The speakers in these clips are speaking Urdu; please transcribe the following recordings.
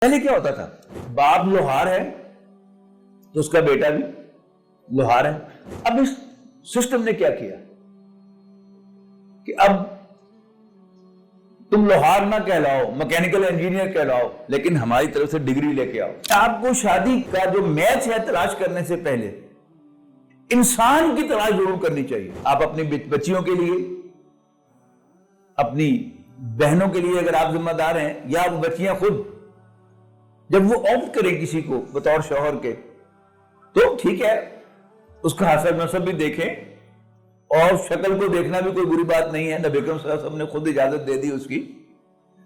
پہلے کیا ہوتا تھا، باپ لوہار ہے تو اس کا بیٹا بھی لوہار ہے. اب اس سسٹم نے کیا کیا کہ اب تم لوہار نہ کہلاؤ، میکینیکل انجینئر کہلاؤ، لیکن ہماری طرف سے ڈگری لے کے آؤ. آپ کو شادی کا جو میچ ہے تلاش کرنے سے پہلے انسان کی تلاش ضرور کرنی چاہیے. آپ اپنی بچیوں کے لیے، اپنی بہنوں کے لیے اگر آپ ذمہ دار ہیں، یا وہ بچیاں خود جب وہ آپٹ کریں کسی کو بطور شوہر کے تو ٹھیک ہے، اس کا حسب نسب بھی دیکھیں اور شکل کو دیکھنا بھی کوئی بری بات نہیں ہے. نبی اکرم صلی اللہ علیہ وسلم نے خود اجازت دے دی اس کی.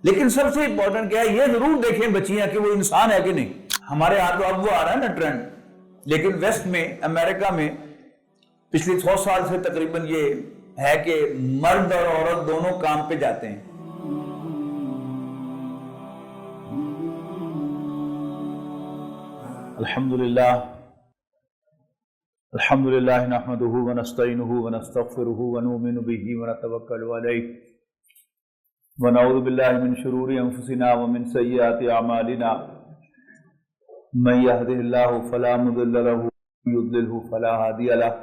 لیکن سب سے امپورٹنٹ کیا ہے، یہ ضرور دیکھیں بچیاں کہ وہ انسان ہے کہ نہیں. ہمارے ہاں تو اب وہ آ رہا ہے نا ٹرینڈ، لیکن ویسٹ میں، امریکہ میں پچھلے 100 سال سے تقریباً یہ ہے کہ مرد اور عورت دونوں کام پہ جاتے ہیں. الحمدللہ نحمده ونستعینه ونستغفره ونؤمن به ونتوکل علیہ ونعوذ باللہ من شرور انفسنا ومن سیئات اعمالنا من يهده اللہ فلا مضل له ومن يضلل فلا هادی له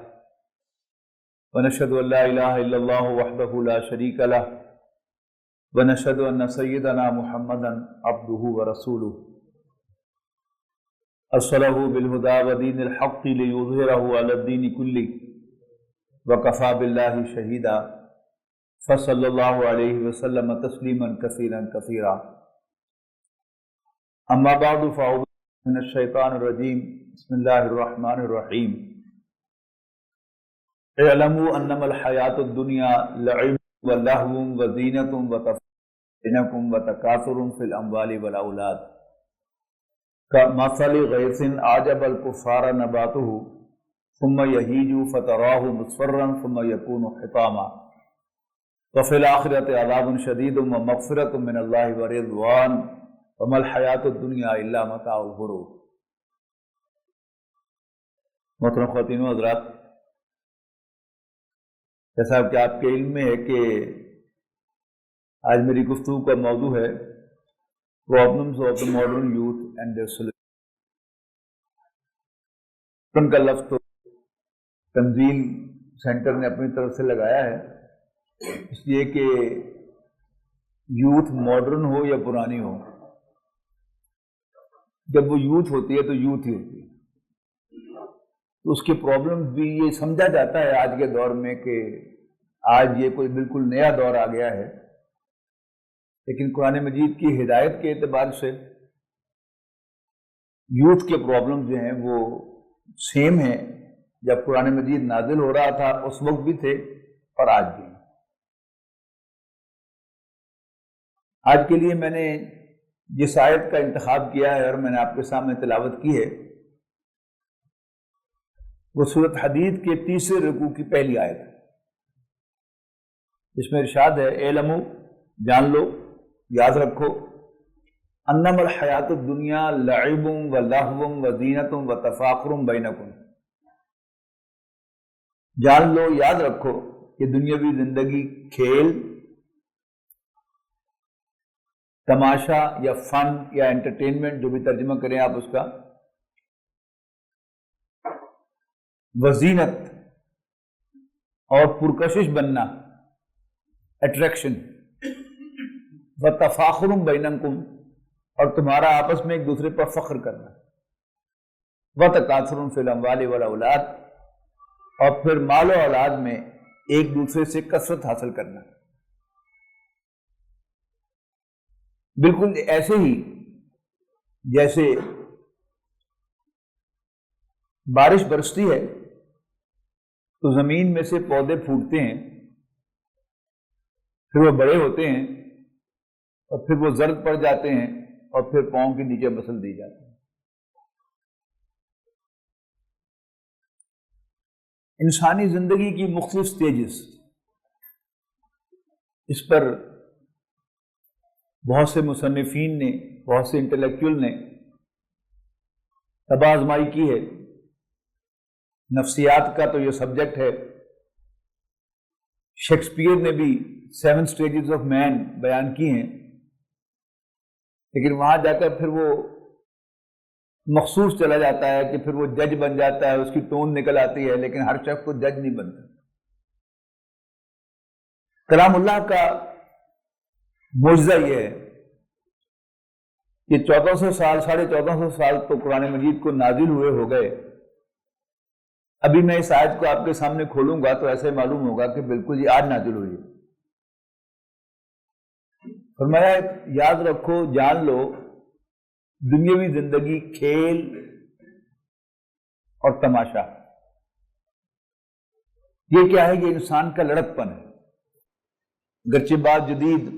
ونشهد ان لا الہ الا اللہ وحدہ لا شریک له ونشهد ان سیدنا محمدا عبدہ ورسولہ ارسلہ بالہدی ودین الحق لیظہرہ علی الدین کلہ وکفی باللہ شہیدا فصلی اللہ علیہ وسلم تسلیما کثیرا کثیرا. اما بعد فاعوذ من الشیطان الرجیم بسم اللہ الرحمن الرحیم. اعلموا انما الحیاۃ الدنیا لعب ولہو وزینۃ وتفاخر بینکم وتکاثر فی الاموال والاولاد كمثل غيث أعجب الكفار نباته ثم يهيج فتراه مصفرا ثم يكون حطاما وفي الآخرة عذاب شديد ومغفرة من الله ورضوان وما الحياة الدنيا إلا متاع الغرور. محترم خواتین و حضرات، جیسا کہ آپ کے علم میں ہے کہ آج میری گفتگو کا موضوع ہے Problems of the modern youth and their solutions. ان کا لفظ تو تنزیل سینٹر نے اپنی طرف سے لگایا ہے، اس لیے کہ یوتھ ماڈرن ہو یا پرانی ہو، جب وہ یوتھ ہوتی ہے تو یوتھ ہی ہوتی ہے. تو اس کے پرابلمز بھی یہ سمجھا جاتا ہے آج کے دور میں کہ آج یہ کوئی بالکل نیا دور آ گیا ہے، لیکن قرآن مجید کی ہدایت کے اعتبار سے یوتھ کے پرابلم جو ہیں وہ سیم ہیں. جب قرآن مجید نازل ہو رہا تھا اس وقت بھی تھے اور آج بھی. آج کے لیے میں نے جس آیت کا انتخاب کیا ہے اور میں نے آپ کے سامنے تلاوت کی ہے وہ سورۃ حدید کے 3 رکوع کی پہلی آیت ہے، جس میں ارشاد ہے اعلموا، جان لو، یاد رکھو، انما الحیات الدنیا لعب ولہو وزینۃ وتفاخر بینکم. جان لو، یاد رکھو کہ دنیاوی زندگی کھیل، تماشا یا فن یا انٹرٹینمنٹ، جو بھی ترجمہ کریں آپ اس کا، وزینت اور پرکشش بننا، اٹریکشن، وتفاخر بینکم، اور تمہارا آپس میں ایک دوسرے پر فخر کرنا، وتکاثر فی الاموال والاولاد، اور پھر مال و اولاد میں ایک دوسرے سے کثرت حاصل کرنا. بالکل ایسے ہی جیسے بارش برستی ہے تو زمین میں سے پودے پھوٹتے ہیں، پھر وہ بڑے ہوتے ہیں اور پھر وہ زرد پڑ جاتے ہیں اور پھر پاؤں کے نیچے بسل دی جاتی ہیں. انسانی زندگی کی مختلف سٹیجز، اس پر بہت سے مصنفین نے، بہت سے انٹلیکچوئل نے طب آزمائی کی ہے. نفسیات کا تو یہ سبجیکٹ ہے. شیکسپیئر نے بھی 7 stages of man بیان کی ہیں. لیکن وہاں جا کر پھر وہ مخصوص چلا جاتا ہے کہ پھر وہ جج بن جاتا ہے، اس کی ٹون نکل آتی ہے، لیکن ہر شخص کو جج نہیں بنتا۔ کلام اللہ کا معجزہ یہ ہے کہ 1400 سال 1450 سال تو قرآن مجید کو نازل ہوئے ہو گئے۔ ابھی میں اس آیت کو آپ کے سامنے کھولوں گا تو ایسے معلوم ہوگا کہ بالکل یہ آج نازل ہوئی ہے۔ فرمایا یاد رکھو، جان لو، دنیاوی زندگی کھیل اور تماشا۔ یہ کیا ہے؟ یہ انسان کا لڑکپن ہے۔ گرچہ بعض جدید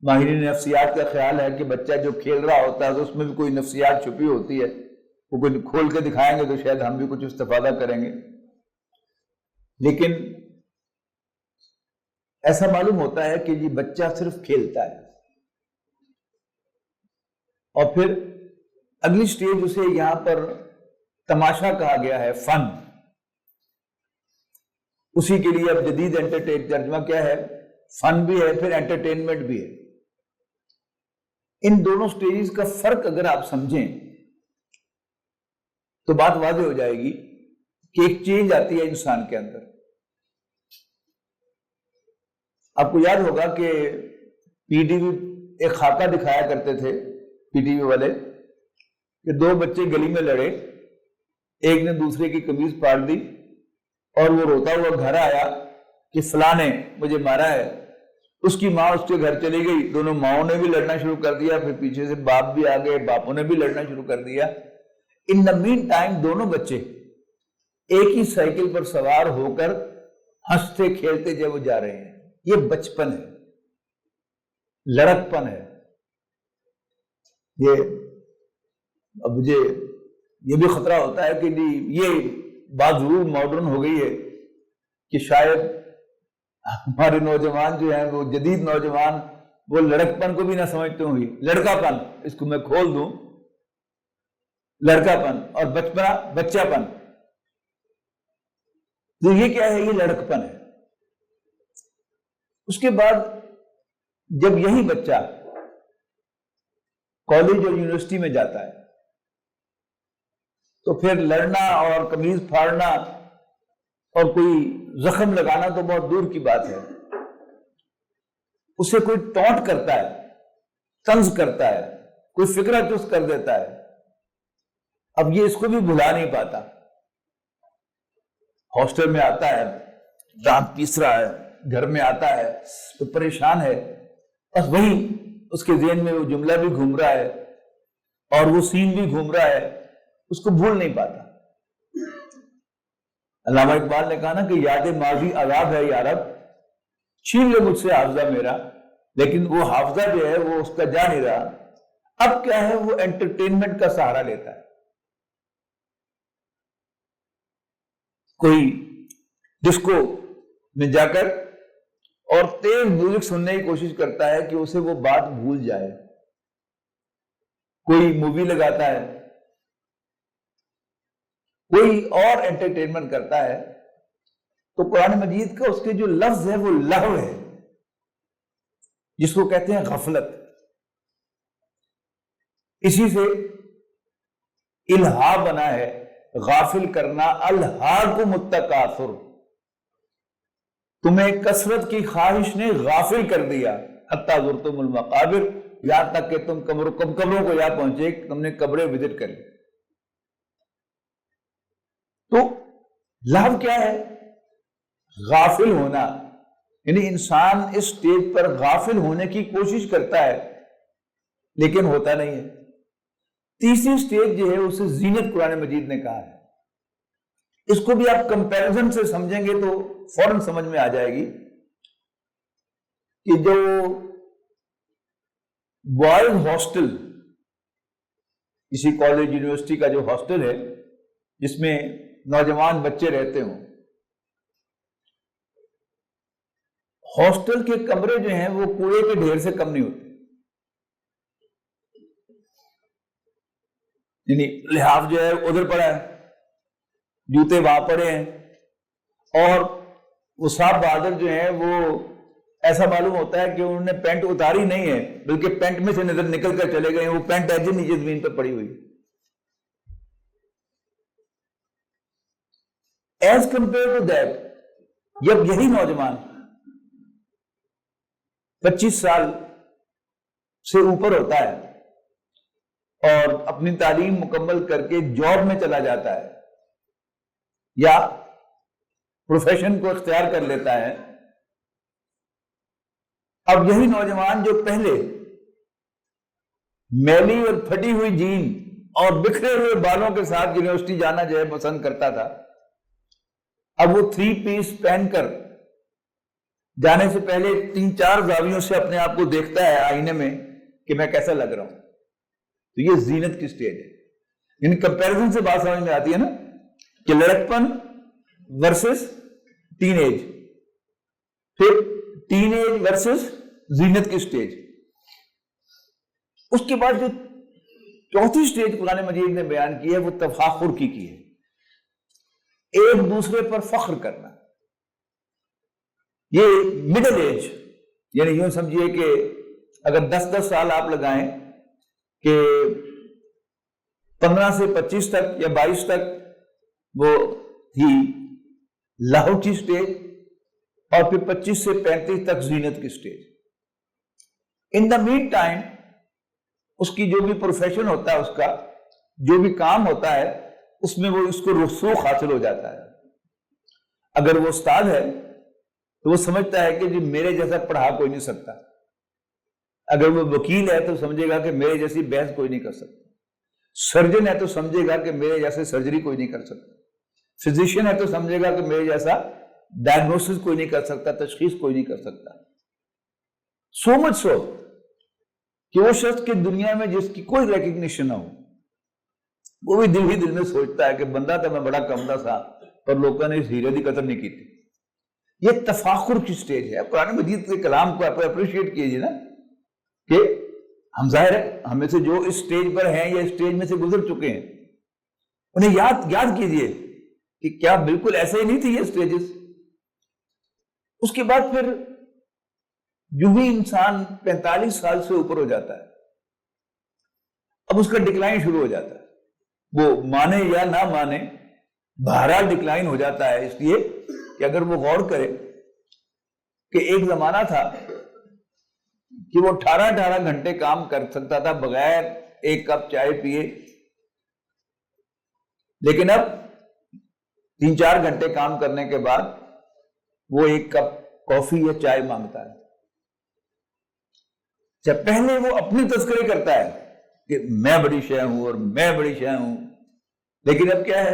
ماہرین نفسیات کا خیال ہے کہ بچہ جو کھیل رہا ہوتا ہے تو اس میں بھی کوئی نفسیات چھپی ہوتی ہے، وہ کوئی کھول کے دکھائیں گے تو شاید ہم بھی کچھ استفادہ کریں گے، لیکن ایسا معلوم ہوتا ہے کہ یہ بچہ صرف کھیلتا ہے، اور پھر اگلی سٹیج اسے یہاں پر تماشا کہا گیا ہے، فن۔ اسی کے لیے اب جدید انٹرٹین ترجمہ کیا ہے؟ فن بھی ہے، پھر انٹرٹینمنٹ بھی ہے۔ ان دونوں سٹیجز کا فرق اگر آپ سمجھیں تو بات واضح ہو جائے گی کہ ایک چینج آتی ہے انسان کے اندر۔ آپ کو یاد ہوگا کہ پی ٹی وی ایک خاکہ دکھایا کرتے تھے پی ٹی وی والے کہ دو بچے گلی میں لڑے، ایک نے دوسرے کی قمیض پاڑ دی اور وہ روتا ہوا گھر آیا کہ فلاں نے مجھے مارا ہے۔ اس کی ماں اس کے گھر چلی گئی، دونوں ماؤں نے بھی لڑنا شروع کر دیا، پھر پیچھے سے باپ بھی آ گئے، باپوں نے بھی لڑنا شروع کر دیا۔ ان دا مین ٹائم دونوں بچے ایک ہی سائیکل پر سوار ہو کر ہنستے کھیلتے جب وہ جا رہے ہیں۔ یہ بچپن ہے، لڑکپن ہے۔ اب مجھے یہ بھی خطرہ ہوتا ہے کہ یہ بات ضرور ماڈرن ہو گئی ہے کہ شاید ہمارے نوجوان جو ہیں، وہ جدید نوجوان، وہ لڑکپن کو بھی نہ سمجھتے ہوں گے۔ لڑکا پن، اس کو میں کھول دوں، لڑکا پن اور بچہ پن، تو یہ کیا ہے؟ یہ لڑکپن ہے۔ اس کے بعد جب یہی بچہ کالج اور یونیورسٹی میں جاتا ہے تو پھر لڑنا اور قمیض پھاڑنا اور کوئی زخم لگانا تو بہت دور کی بات ہے۔ اسے کوئی ٹونٹ کرتا ہے، طنز کرتا ہے، کوئی فکرہ چست کر دیتا ہے، اب یہ اس کو بھی بھلا نہیں پاتا۔ ہاسٹل میں آتا ہے، دانت پیس رہا ہے، گھر میں آتا ہے تو پریشان ہے، بس وہی اس کے ذہن میں وہ جملہ بھی گھوم رہا ہے اور وہ سین بھی گھوم رہا ہے، اس کو بھول نہیں پاتا۔ علامہ اقبال نے کہا نا کہ یاد ماضی عذاب ہے یا رب، چھین لے مجھ سے حافظہ میرا، لیکن وہ حافظہ جو ہے وہ اس کا جا نہیں رہا۔ اب کیا ہے؟ وہ انٹرٹینمنٹ کا سہارا لیتا ہے۔ کوئی ڈسکو میں جا کر اور تیز میوزک سننے کی کوشش کرتا ہے کہ اسے وہ بات بھول جائے، کوئی مووی لگاتا ہے، کوئی اور انٹرٹینمنٹ کرتا ہے، تو قرآن مجید کا اس کے جو لفظ ہے وہ لہو ہے، جس کو کہتے ہیں غفلت۔ اسی سے الہا بنا ہے، غافل کرنا، الہاکم التکاثر، تمہیں کثرت کی خواہش نے غافل کر دیا، حتی زرتم المقابر، یہاں تک کہ تم قبروں کو یا پہنچے، تم نے قبریں وزٹ کر لی۔ تو لہو کیا ہے؟ غافل ہونا، یعنی انسان اس سٹیج پر غافل ہونے کی کوشش کرتا ہے لیکن ہوتا نہیں ہے۔ تیسری سٹیج جو ہے اسے زینت قرآن مجید نے کہا ہے۔ اس کو بھی آپ کمپیریزن سے سمجھیں گے تو فوراً سمجھ میں آ جائے گی کہ جو بوائز ہاسٹل، کسی کالج یونیورسٹی کا جو ہاسٹل ہے جس میں نوجوان بچے رہتے ہوں، ہاسٹل کے کمرے جو ہیں وہ کوڑے کے ڈھیر سے کم نہیں ہوتے، یعنی لحاف جو ہے ادھر پڑا ہے، جوتے وہاں پڑے ہیں، اور وہ صاحب بہادر جو ہیں وہ ایسا معلوم ہوتا ہے کہ انہوں نے پینٹ اتاری نہیں ہے بلکہ پینٹ میں سے نظر نکل کر چلے گئے، وہ پینٹ ایسے نیچے زمین پہ پڑی ہوئی۔ ایز کمپیئر ٹو دیٹ، جب یہی نوجوان 25 سال سے اوپر ہوتا ہے اور اپنی تعلیم مکمل کر کے جاب میں چلا جاتا ہے یا پروفیشن کو اختیار کر لیتا ہے، اب یہی نوجوان جو پہلے میلی اور پھٹی ہوئی جین اور بکھرے ہوئے بالوں کے ساتھ یونیورسٹی جانا جو ہے پسند کرتا تھا، اب وہ 3 پیس پہن کر جانے سے پہلے 3-4 زاویوں سے اپنے آپ کو دیکھتا ہے آئینے میں کہ میں کیسا لگ رہا ہوں۔ تو یہ زینت کی سٹیج ہے۔ ان کمپیریزن سے بات سمجھ میں آتی ہے نا کہ لڑکپن ورسز ٹین ایج، پھر ٹین ایج ورسز زینت کی سٹیج۔ اس کے بعد جو چوتھی سٹیج قرآن مجید نے بیان کی ہے وہ تفاخر کی ہے، ایک دوسرے پر فخر کرنا۔ یہ مڈل ایج، یعنی یوں سمجھیے کہ اگر 10 سال آپ لگائیں کہ 15 سے 25 تک یا 22 تک وہ تھی لاہوٹی سٹیج، اور پھر 25 سے 35 تک زینت کی سٹیج۔ ان دا مین ٹائم اس کی جو بھی پروفیشن ہوتا ہے، اس کا جو بھی کام ہوتا ہے، اس میں وہ اس کو رسوخ حاصل ہو جاتا ہے۔ اگر وہ استاد ہے تو وہ سمجھتا ہے کہ جی میرے جیسا پڑھا کوئی نہیں سکتا، اگر وہ وکیل ہے تو سمجھے گا کہ میرے جیسی بحث کوئی نہیں کر سکتا، سرجن ہے تو سمجھے گا کہ میرے جیسے سرجری کوئی نہیں کر سکتا، فزیشین ہے تو سمجھے گا کہ میرے جیسا ڈائگنوسس کوئی نہیں کر سکتا، تشخیص کوئی نہیں کر سکتا۔ سو مچ سو کہ وہ شخص کی دنیا میں جس کی کوئی ریکگنیشن نہ ہو، وہ بھی دل ہی دل میں سوچتا ہے کہ بندہ تو میں بڑا کمدا تھا پر لوگوں نے اس ہیرے کی قدر نہیں کی تھی۔ یہ تفاخر کی سٹیج ہے۔ قرآن مجید کے کلام کو آپ اپریشیٹ کیجئے نا، کہ ہم ظاہر ہے ہمیں سے جو اس سٹیج پر ہیں یا اس سٹیج میں سے گزر چکے ہیں، انہیں یاد کیجئے کہ کیا بالکل ایسے ہی نہیں تھی یہ سٹیجز۔ اس کے بعد پھر جو ہی انسان 45 سال سے اوپر ہو جاتا ہے، اب اس کا ڈکلائن شروع ہو جاتا ہے، وہ مانے یا نہ مانے بہرحال ڈکلائن ہو جاتا ہے۔ اس لیے کہ اگر وہ غور کرے کہ ایک زمانہ تھا کہ وہ 18 گھنٹے کام کر سکتا تھا بغیر ایک کپ چائے پیے، لیکن اب 3-4 گھنٹے کام کرنے کے بعد وہ ایک کپ کافی یا چائے مانگتا ہے۔ جب پہلے وہ اپنی تذکرے کرتا ہے کہ میں بڑی شے ہوں اور میں بڑی شے ہوں، لیکن اب کیا ہے،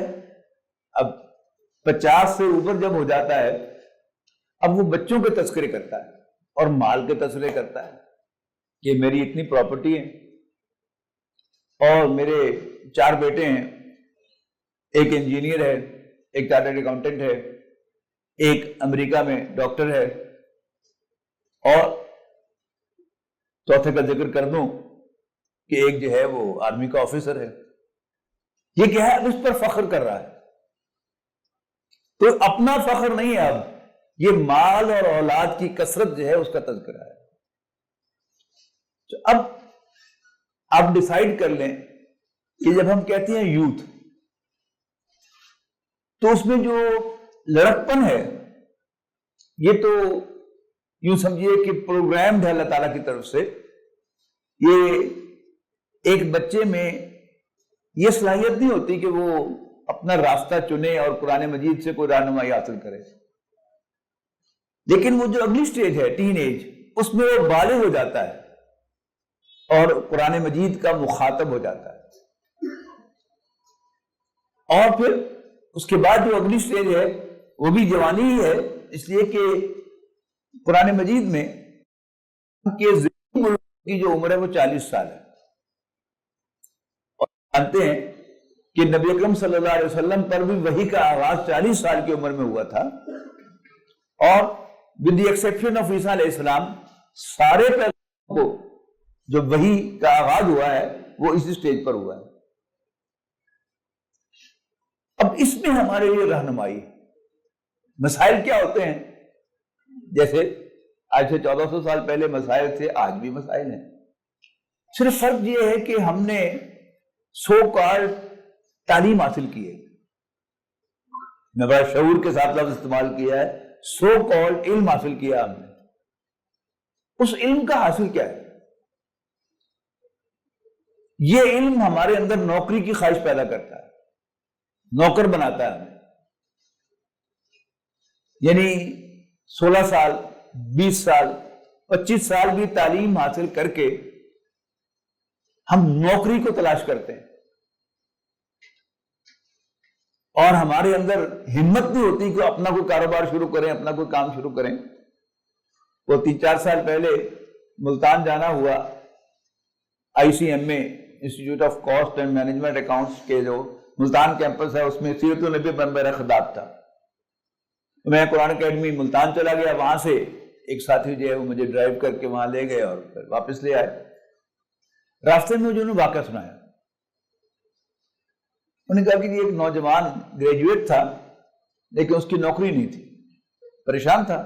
اب 50 سے اوپر جب ہو جاتا ہے، اب وہ بچوں کے تذکرے کرتا ہے اور مال کے تذکرے کرتا ہے کہ میری اتنی پراپرٹی ہے اور میرے 4 بیٹے ہیں، ایک انجینئر ہے، ایک چارٹرڈ اکاؤنٹنٹ ہے، ایک امریکہ میں ڈاکٹر ہے، اور چوتھے کا ذکر کر دوں کہ ایک جو ہے وہ آرمی کا آفیسر ہے۔ یہ کیا ہے، اس پر فخر کر رہا ہے۔ تو اپنا فخر نہیں ہے، اب یہ مال اور اولاد کی کثرت جو ہے اس کا تذکرہ ہے۔ تو اب آپ ڈیسائیڈ کر لیں کہ جب ہم کہتے ہیں یوتھ، تو اس میں جو لڑکپن ہے یہ تو یوں سمجھیے کہ پروگرامڈ ہے اللہ تعالیٰ کی طرف سے۔ یہ ایک بچے میں یہ صلاحیت نہیں ہوتی کہ وہ اپنا راستہ چنے اور قرآن مجید سے کوئی رہنمائی حاصل کرے، لیکن وہ جو اگلی سٹیج ہے ٹین ایج، اس میں وہ بالغ ہو جاتا ہے اور قرآن مجید کا مخاطب ہو جاتا ہے۔ اور پھر اس کے بعد جو اگلی سٹیج ہے وہ بھی جوانی ہی ہے، اس لیے کہ قرآن مجید میں کی جو عمر ہے وہ 40 سال ہے، اور جانتے ہیں کہ نبی اکرم صلی اللہ علیہ وسلم پر بھی وحی کا آغاز 40 سال کی عمر میں ہوا تھا، اور ود دی ایکسیپشن آف عیسیٰ علیہ السلام سارے پیغمبروں کو جو وحی کا آغاز ہوا ہے وہ اسی سٹیج پر ہوا ہے۔ اب اس میں ہمارے لیے رہنمائی مسائل کیا ہوتے ہیں، جیسے آج سے 1400 سال پہلے مسائل تھے، آج بھی مسائل ہیں. صرف فرق یہ ہے کہ ہم نے سو کالڈ تعلیم حاصل کی ہے. میں بڑا شعور کے ساتھ لفظ استعمال کیا ہے، سو کالڈ علم حاصل کیا ہم نے. اس علم کا حاصل کیا ہے؟ یہ علم ہمارے اندر نوکری کی خواہش پیدا کرتا ہے، نوکر بناتا ہے ہمیں. یعنی 16 سال 20 سال 25 سال بھی تعلیم حاصل کر کے ہم نوکری کو تلاش کرتے ہیں، اور ہمارے اندر ہمت نہیں ہوتی کہ اپنا کوئی کاروبار شروع کریں، اپنا کوئی کام شروع کریں. وہ 3-4 سال پہلے ملتان جانا ہوا، ICMA institute of cost and management accounts کے جو ملتان کیمپس ہے اس میں سیرت النبی پر میرا خطاب تھا. میں قرآن اکیڈمی ملتان چلا گیا، وہاں سے ایک ساتھی جو ہے وہ مجھے ڈرائیو کر کے وہاں لے گئے اور پھر واپس لے آئے. راستے میں جو انہوں نے واقعہ سنایا، انہوں نے کہا کہ یہ ایک نوجوان گریجویٹ تھا لیکن اس کی نوکری نہیں تھی، پریشان تھا.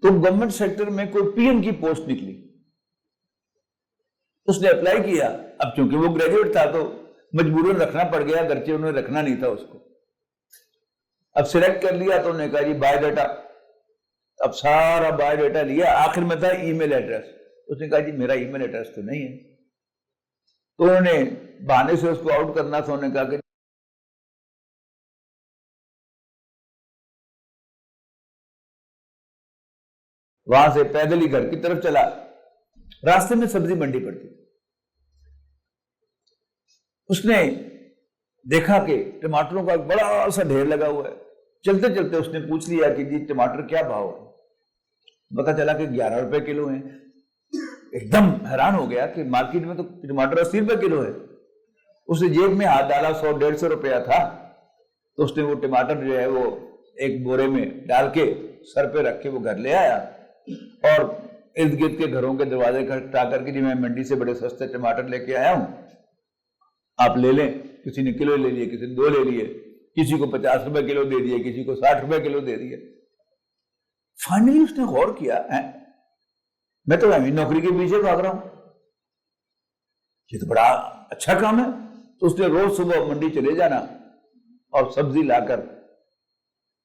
تو گورنمنٹ سیکٹر میں کوئی PM کی پوسٹ نکلی، اس نے اپلائی کیا. اب چونکہ وہ گریجویٹ تھا تو مجبوراً رکھنا پڑ گیا، اگرچہ انہوں نے رکھنا نہیں تھا اس کو. اب سلیکٹ کر لیا تو انہوں نے کہا جی بایو ڈیٹا. اب سارا بایو ڈیٹا لیا، آخر میں تھا ای میل ایڈریس. اس نے کہا جی میرا ای میل ایڈریس تو نہیں ہے. تو انہوں نے بہانے سے اس کو آؤٹ کرنا تھا، انہوں نے کہا کہ وہاں سے پیدل ہی گھر کی طرف چلا. راستے میں سبزی منڈی پڑتی، اس نے دیکھا کہ ٹماٹروں کا ایک بڑا سا ڈھیر لگا ہوا ہے. چلتے چلتے اس نے پوچھ لیا کہ جی ٹماٹر کیا بھاؤ ہے؟ پتا چلا کہ 11 روپے کلو ہیں. ایک دم حیران ہو گیا کہ مارکیٹ میں تو ٹماٹر 80 روپے کلو ہے. اس نے جیب میں ہاتھ ڈالا، 100-150 روپیہ تھا. تو اس نے وہ ٹماٹر جو ہے وہ ایک بورے میں ڈال کے سر پہ رکھ کے وہ گھر لے آیا، اور ارد گرد کے گھروں کے دروازے کھٹکھٹا کر کے جی میں منڈی سے بڑے سستے ٹماٹر لے کے آیا ہوں، آپ لے لیں. کسی نے کلو لے لیے، کسی نے 2 لے لیے، کسی کو 50 روپے کلو دے دیے، کسی کو 60 روپے کلو دے دیے. فائنلی اس نے غور کیا، میں تو نوکری کے پیچھے بھاگ رہا ہوں، یہ تو بڑا اچھا کام ہے. تو اس نے روز صبح منڈی چلے جانا اور سبزی لا کر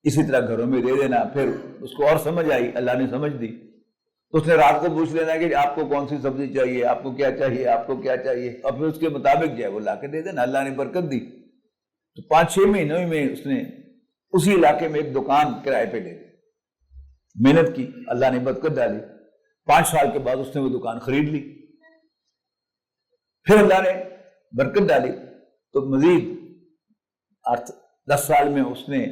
اسی طرح گھروں میں دے دینا. پھر اس کو اور سمجھ آئی، اللہ نے سمجھ دی، تو اس نے رات کو پوچھ لینا کہ آپ کو کون سی سبزی چاہیے، آپ کو کیا چاہیے، آپ کو کیا چاہیے، اور پھر اس کے مطابق جو ہے وہ لا کے دے دینا. اللہ نے برکت دی. تو 5-6 مہینوں میں اس نے اسی علاقے میں ایک دکان کرائے پہ لے لی. محنت کی، اللہ نے برکت ڈالی. 5 سال کے بعد اس نے وہ دکان خرید لی. پھر اللہ نے برکت ڈالی تو مزید 10 سال میں اس نے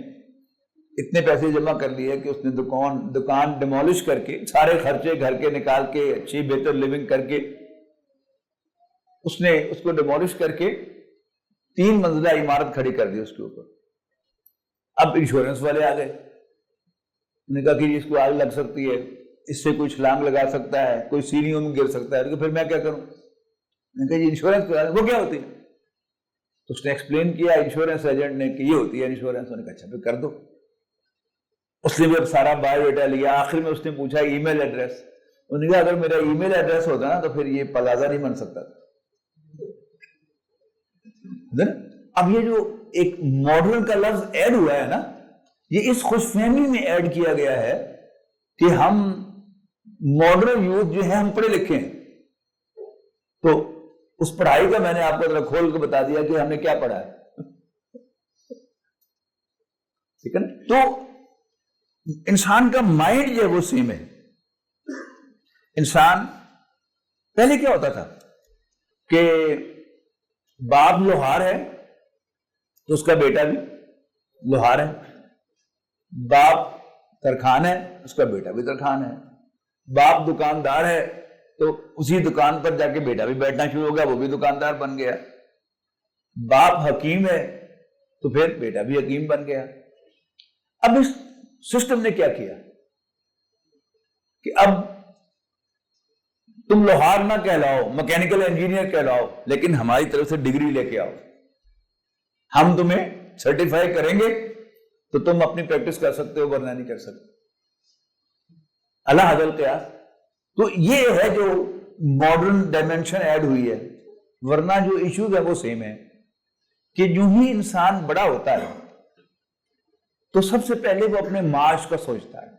اتنے پیسے جمع کر لیے کہ اس نے دکان ڈیمولش کر کے سارے خرچے گھر کے نکال کے اچھی بہتر لیونگ کر کے اس نے اس کو ڈیمولش کر کے 3 منزلہ عمارت کھڑی کر دی اس کے اوپر. اب انشورنس والے آ گئے، انہوں نے کہا کہ اس کو آگ لگ سکتی ہے، اس سے کوئی چھلانگ لگا سکتا ہے، کوئی سیڑھیوں میں گر سکتا ہے. تو پھر میں کیا کروں؟ میں نے کہا جی انشورنس وہ کیا ہوتی ہے؟ تو اس نے ایکسپلین کیا انشورنس ایجنٹ نے کہ یہ ہوتی ہے انشورنس. انہوں نے کہا اچھا پھر کر دو. اس نے بھی اب سارا بایو ڈیٹا لیا. آخر میں اس نے پوچھا ای میل ایڈریس. انہوں نے کہا اگر میرا ای میل ایڈریس ہوتا نا تو پھر یہ پلازہ نہیں بن سکتا. اب یہ جو ایک ماڈرن کا لفظ ایڈ ہوا ہے نا، یہ اس خوش فہمی میں ایڈ کیا گیا ہے کہ ہم ماڈرن یوتھ جو ہے ہم پڑھے لکھے ہیں. تو اس پڑھائی کا میں نے آپ کو ذرا کھول کے بتا دیا کہ ہم نے کیا پڑھا ہے. ٹھیک ہے نا؟ تو انسان کا مائنڈ جو ہے وہ سیم ہے. انسان پہلے کیا ہوتا تھا کہ باپ لوہار ہے تو اس کا بیٹا بھی لوہار ہے، باپ ترخان ہے اس کا بیٹا بھی ترخان ہے، باپ دکاندار ہے تو اسی دکان پر جا کے بیٹا بھی بیٹھنا شروع ہو گیا، وہ بھی دکاندار بن گیا. باپ حکیم ہے تو پھر بیٹا بھی حکیم بن گیا. اب اس سسٹم نے کیا کیا کہ اب تم لوہار نہ کہلاؤ، مکینیکل انجینئر کہلاؤ، لیکن ہماری طرف سے ڈگری لے کے آؤ، ہم تمہیں سرٹیفائی کریں گے تو تم اپنی پریکٹس کر سکتے ہو ورنہ نہیں کر سکتے. اللہ حضل قیاس. تو یہ ہے جو ماڈرن ڈائمینشن ایڈ ہوئی ہے، ورنہ جو ایشوز ہے وہ سیم ہے کہ یوں ہی انسان بڑا ہوتا ہے تو سب سے پہلے وہ اپنے معاش کا سوچتا ہے.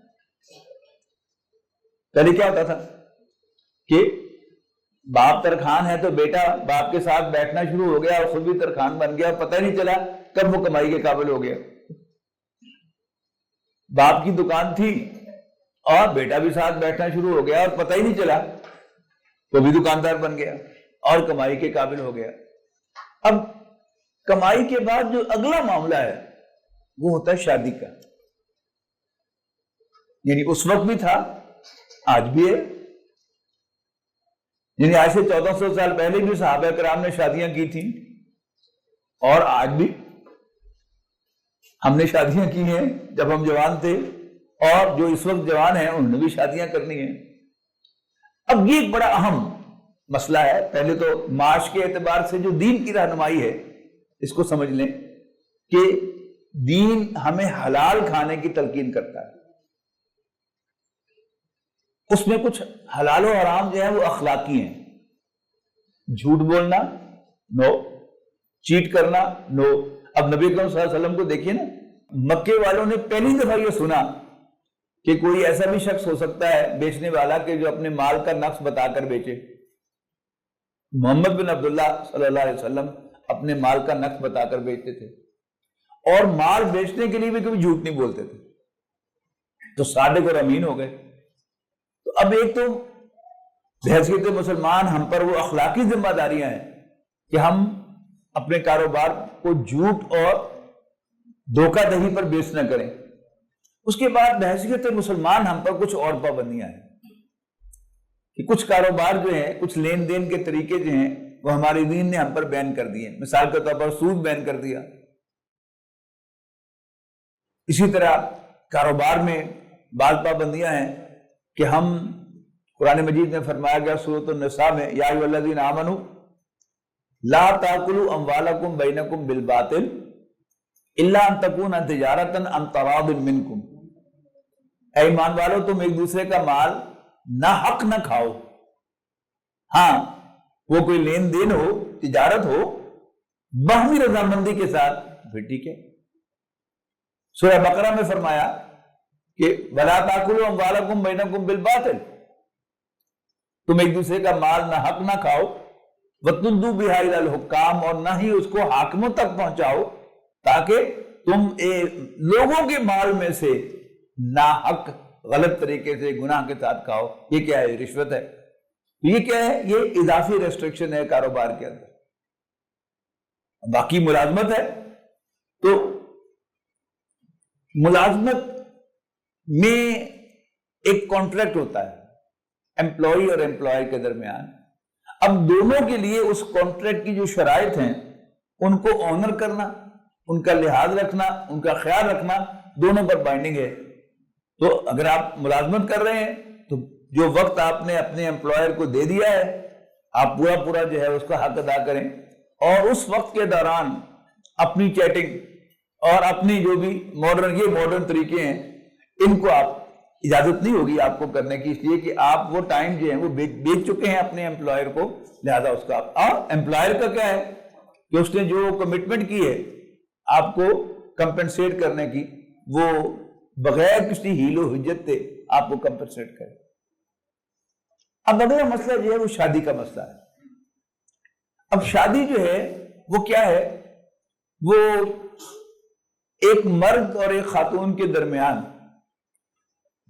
پہلے کیا ہوتا تھا کہ باپ ترخان ہے تو بیٹا باپ کے ساتھ بیٹھنا شروع ہو گیا اور خود بھی ترخان بن گیا، پتہ نہیں چلا کب وہ کمائی کے قابل ہو گیا. باپ کی دکان تھی اور بیٹا بھی ساتھ بیٹھنا شروع ہو گیا اور پتہ ہی نہیں چلا وہ بھی دکاندار بن گیا اور کمائی کے قابل ہو گیا. اب کمائی کے بعد جو اگلا معاملہ ہے وہ ہوتا ہے شادی کا. یعنی اس وقت بھی تھا، آج بھی ہے. یعنی آج سے 1400 سال پہلے بھی صحابہ کرام نے شادیاں کی تھیں اور آج بھی ہم نے شادیاں کی ہیں جب ہم جوان تھے، اور جو اس وقت جوان ہیں انہوں نے بھی شادیاں کرنی ہیں. اب یہ ایک بڑا اہم مسئلہ ہے. پہلے تو معاش کے اعتبار سے جو دین کی رہنمائی ہے اس کو سمجھ لیں کہ دین ہمیں حلال کھانے کی تلقین کرتا ہے. اس میں کچھ حلال و حرام جو ہے وہ اخلاقی ہیں. جھوٹ بولنا نو، چیٹ کرنا نو. اب نبی اکرم صلی اللہ علیہ وسلم کو دیکھیے نا، مکے والوں نے پہلی دفعہ یہ سنا کہ کوئی ایسا بھی شخص ہو سکتا ہے بیچنے والا کہ جو اپنے مال کا نقص بتا کر بیچے. محمد بن عبداللہ صلی اللہ علیہ وسلم اپنے مال کا نقص بتا کر بیچتے تھے اور مال بیچنے کے لیے بھی کبھی جھوٹ نہیں بولتے تھے. تو صادق اور امین ہو گئے. تو اب ایک تو بحیثیت مسلمان ہم پر وہ اخلاقی ذمہ داریاں ہیں کہ ہم اپنے کاروبار کو جھوٹ اور دھوکہ دہی پر بیچ نہ کریں. اس کے بعد بحیثیت مسلمان ہم پر کچھ اور پابندیاں ہیں کہ کچھ کاروبار جو ہیں، کچھ لین دین کے طریقے جو ہیں وہ ہمارے دین نے ہم پر بین کر دیے. مثال کے طور پر سود بین کر دیا. اسی طرح کاروبار میں بعض پابندیاں ہیں کہ ہم، قرآن مجید میں فرمایا گیا سورۃ النساء میں، یا ایھا الذین آمنوا لا تاکلوا اموالکم بینکم بالباطل الا ان تکون تجارۃ عن تراض منکم. اے ایمان والو، تم ایک دوسرے کا مال نہ حق نہ کھاؤ. ہاں وہ کوئی لین دین ہو، تجارت ہو، باہمی رضامندی کے ساتھ، پھر ٹھیک ہے. سورہ بقرہ میں فرمایا کہ وَلَا تَأْكُلُوا أَمْوَالَكُمْ بَيْنَكُمْ بِالْبَاطِلِ، تم ایک دوسرے کا مال نہ حق نہ کھاؤ. وَتُدُّوا بِهَا إِلَى الْحُكَّامِ، اور نہ ہی اس کو حاکموں تک پہنچاؤ تاکہ تم لوگوں کے مال میں سے ناحق غلط طریقے سے گناہ کے ساتھ کھاؤ. یہ کیا ہے؟ رشوت ہے. یہ کیا ہے؟ یہ اضافی ریسٹرکشن ہے کاروبار کے اندر. باقی ملازمت ہے تو ملازمت میں ایک کانٹریکٹ ہوتا ہے ایمپلائی اور ایمپلائر کے درمیان. اب دونوں کے لیے اس کانٹریکٹ کی جو شرائط ہیں ان کو آنر کرنا، ان کا لحاظ رکھنا، ان کا خیال رکھنا دونوں پر بائنڈنگ ہے. تو اگر آپ ملازمت کر رہے ہیں تو جو وقت آپ نے اپنے ایمپلائر کو دے دیا ہے آپ پورا جو ہے اس کا حق ادا کریں، اور اس وقت کے دوران اپنی چیٹنگ اور اپنی جو بھی ماڈرن طریقے ہیں ان کو آپ اجازت نہیں ہوگی آپ کو کرنے کی، اس لیے کہ آپ وہ ٹائم جو ہے وہ بیچ چکے ہیں اپنے ایمپلائر کو. لہذا اس کا اور ایمپلائر کا کیا ہے کہ اس نے جو کمٹمنٹ کی ہے آپ کو کمپنسیٹ کرنے کی، وہ بغیر کسی ہیل و حجت سے آپ کو کمپنسیٹ کرے. اب اگلا مسئلہ جو ہے وہ شادی کا مسئلہ ہے. اب شادی جو ہے وہ کیا ہے؟ وہ ایک مرد اور ایک خاتون کے درمیان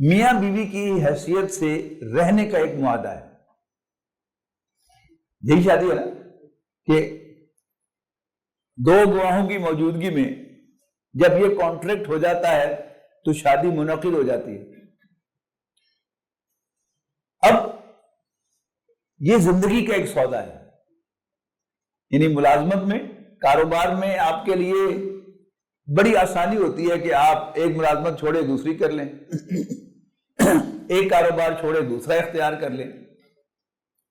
میاں بیوی کی حیثیت سے رہنے کا ایک معاہدہ ہے. یہی شادی ہے نا کہ دو گواہوں کی موجودگی میں جب یہ کانٹریکٹ ہو جاتا ہے تو شادی منعقد ہو جاتی ہے. اب یہ زندگی کا ایک سودا ہے. یعنی ملازمت میں، کاروبار میں آپ کے لیے بڑی آسانی ہوتی ہے کہ آپ ایک ملازمت چھوڑے دوسری کر لیں، ایک کاروبار چھوڑے دوسرا اختیار کر لیں.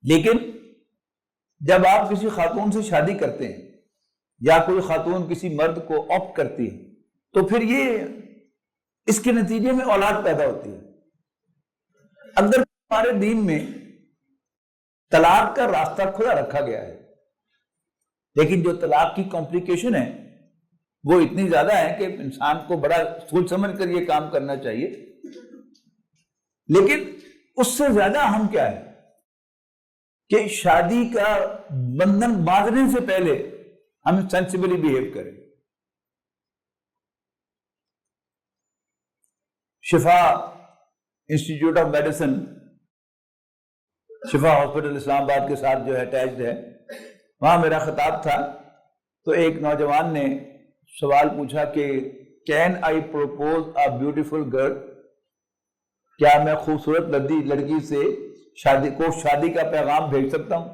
لیکن جب آپ کسی خاتون سے شادی کرتے ہیں یا کوئی خاتون کسی مرد کو آپٹ کرتی ہے تو پھر یہ اس کے نتیجے میں اولاد پیدا ہوتی ہے. اگر ہمارے دین میں طلاق کا راستہ کھلا رکھا گیا ہے، لیکن جو طلاق کی کمپلیکیشن ہے وہ اتنی زیادہ ہے کہ انسان کو بڑا سوچ سمجھ کر یہ کام کرنا چاہیے، لیکن اس سے زیادہ اہم کیا ہے کہ شادی کا بندھن باندھنے سے پہلے ہم سینسیبلی بہیو کریں۔ شفا انسٹیٹیوٹ آف میڈیسن، شفا ہاسپٹل اسلام آباد کے ساتھ جو ہے اٹیچڈ ہے، وہاں میرا خطاب تھا تو ایک نوجوان نے سوال پوچھا کہ can I propose a beautiful girl, کیا میں خوبصورت لڑکی سے شادی کا پیغام بھیج سکتا ہوں؟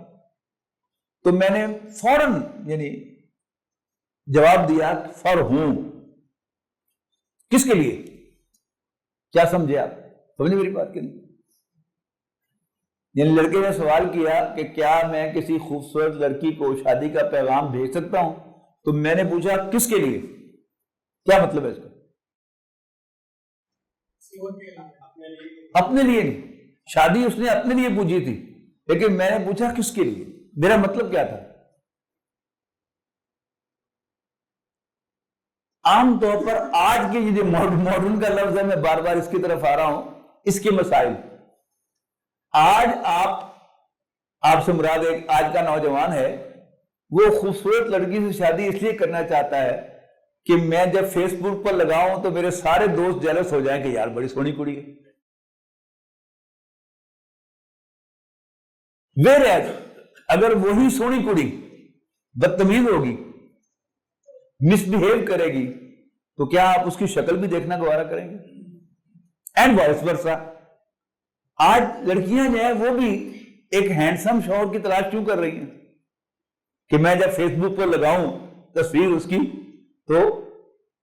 تو میں نے فوراً جواب دیا فار ہوں، کس کے لیے؟ کیا سمجھے آپ؟ سمجھے میری بات کے لیے؟ لڑکے نے سوال کیا کہ کیا میں کسی خوبصورت لڑکی کو شادی کا پیغام بھیج سکتا ہوں؟ تو میں نے پوچھا کس کے لیے؟ کیا مطلب ہے اس کا؟ اپنے لیے نہیں، شادی اس نے اپنے لیے پوچھی تھی، لیکن میں نے پوچھا کس کے لیے؟ میرا مطلب کیا تھا؟ عام طور پر آج کے یہ جو ماڈرن کا لفظ ہے، میں بار بار اس کی طرف آ رہا ہوں، اس کے مسائل۔ آج آپ سے مراد ایک آج کا نوجوان ہے، وہ خوبصورت لڑکی سے شادی اس لیے کرنا چاہتا ہے کہ میں جب فیس بک پر لگاؤں تو میرے سارے دوست جیلس ہو جائیں کہ یار بڑی سونی کڑی ہے۔ اگر وہی سونی کڑی بدتمیز ہوگی، مس بہیو کرے گی، تو کیا آپ اس کی شکل بھی دیکھنا گوارا کریں گے؟ And vice versa. آج لڑکیاں جو ہیں وہ بھی ایک ہینڈسم شوہر کی تلاش کیوں کر رہی ہیں کہ میں جب فیس بک پر لگاؤں تصویر اس کی تو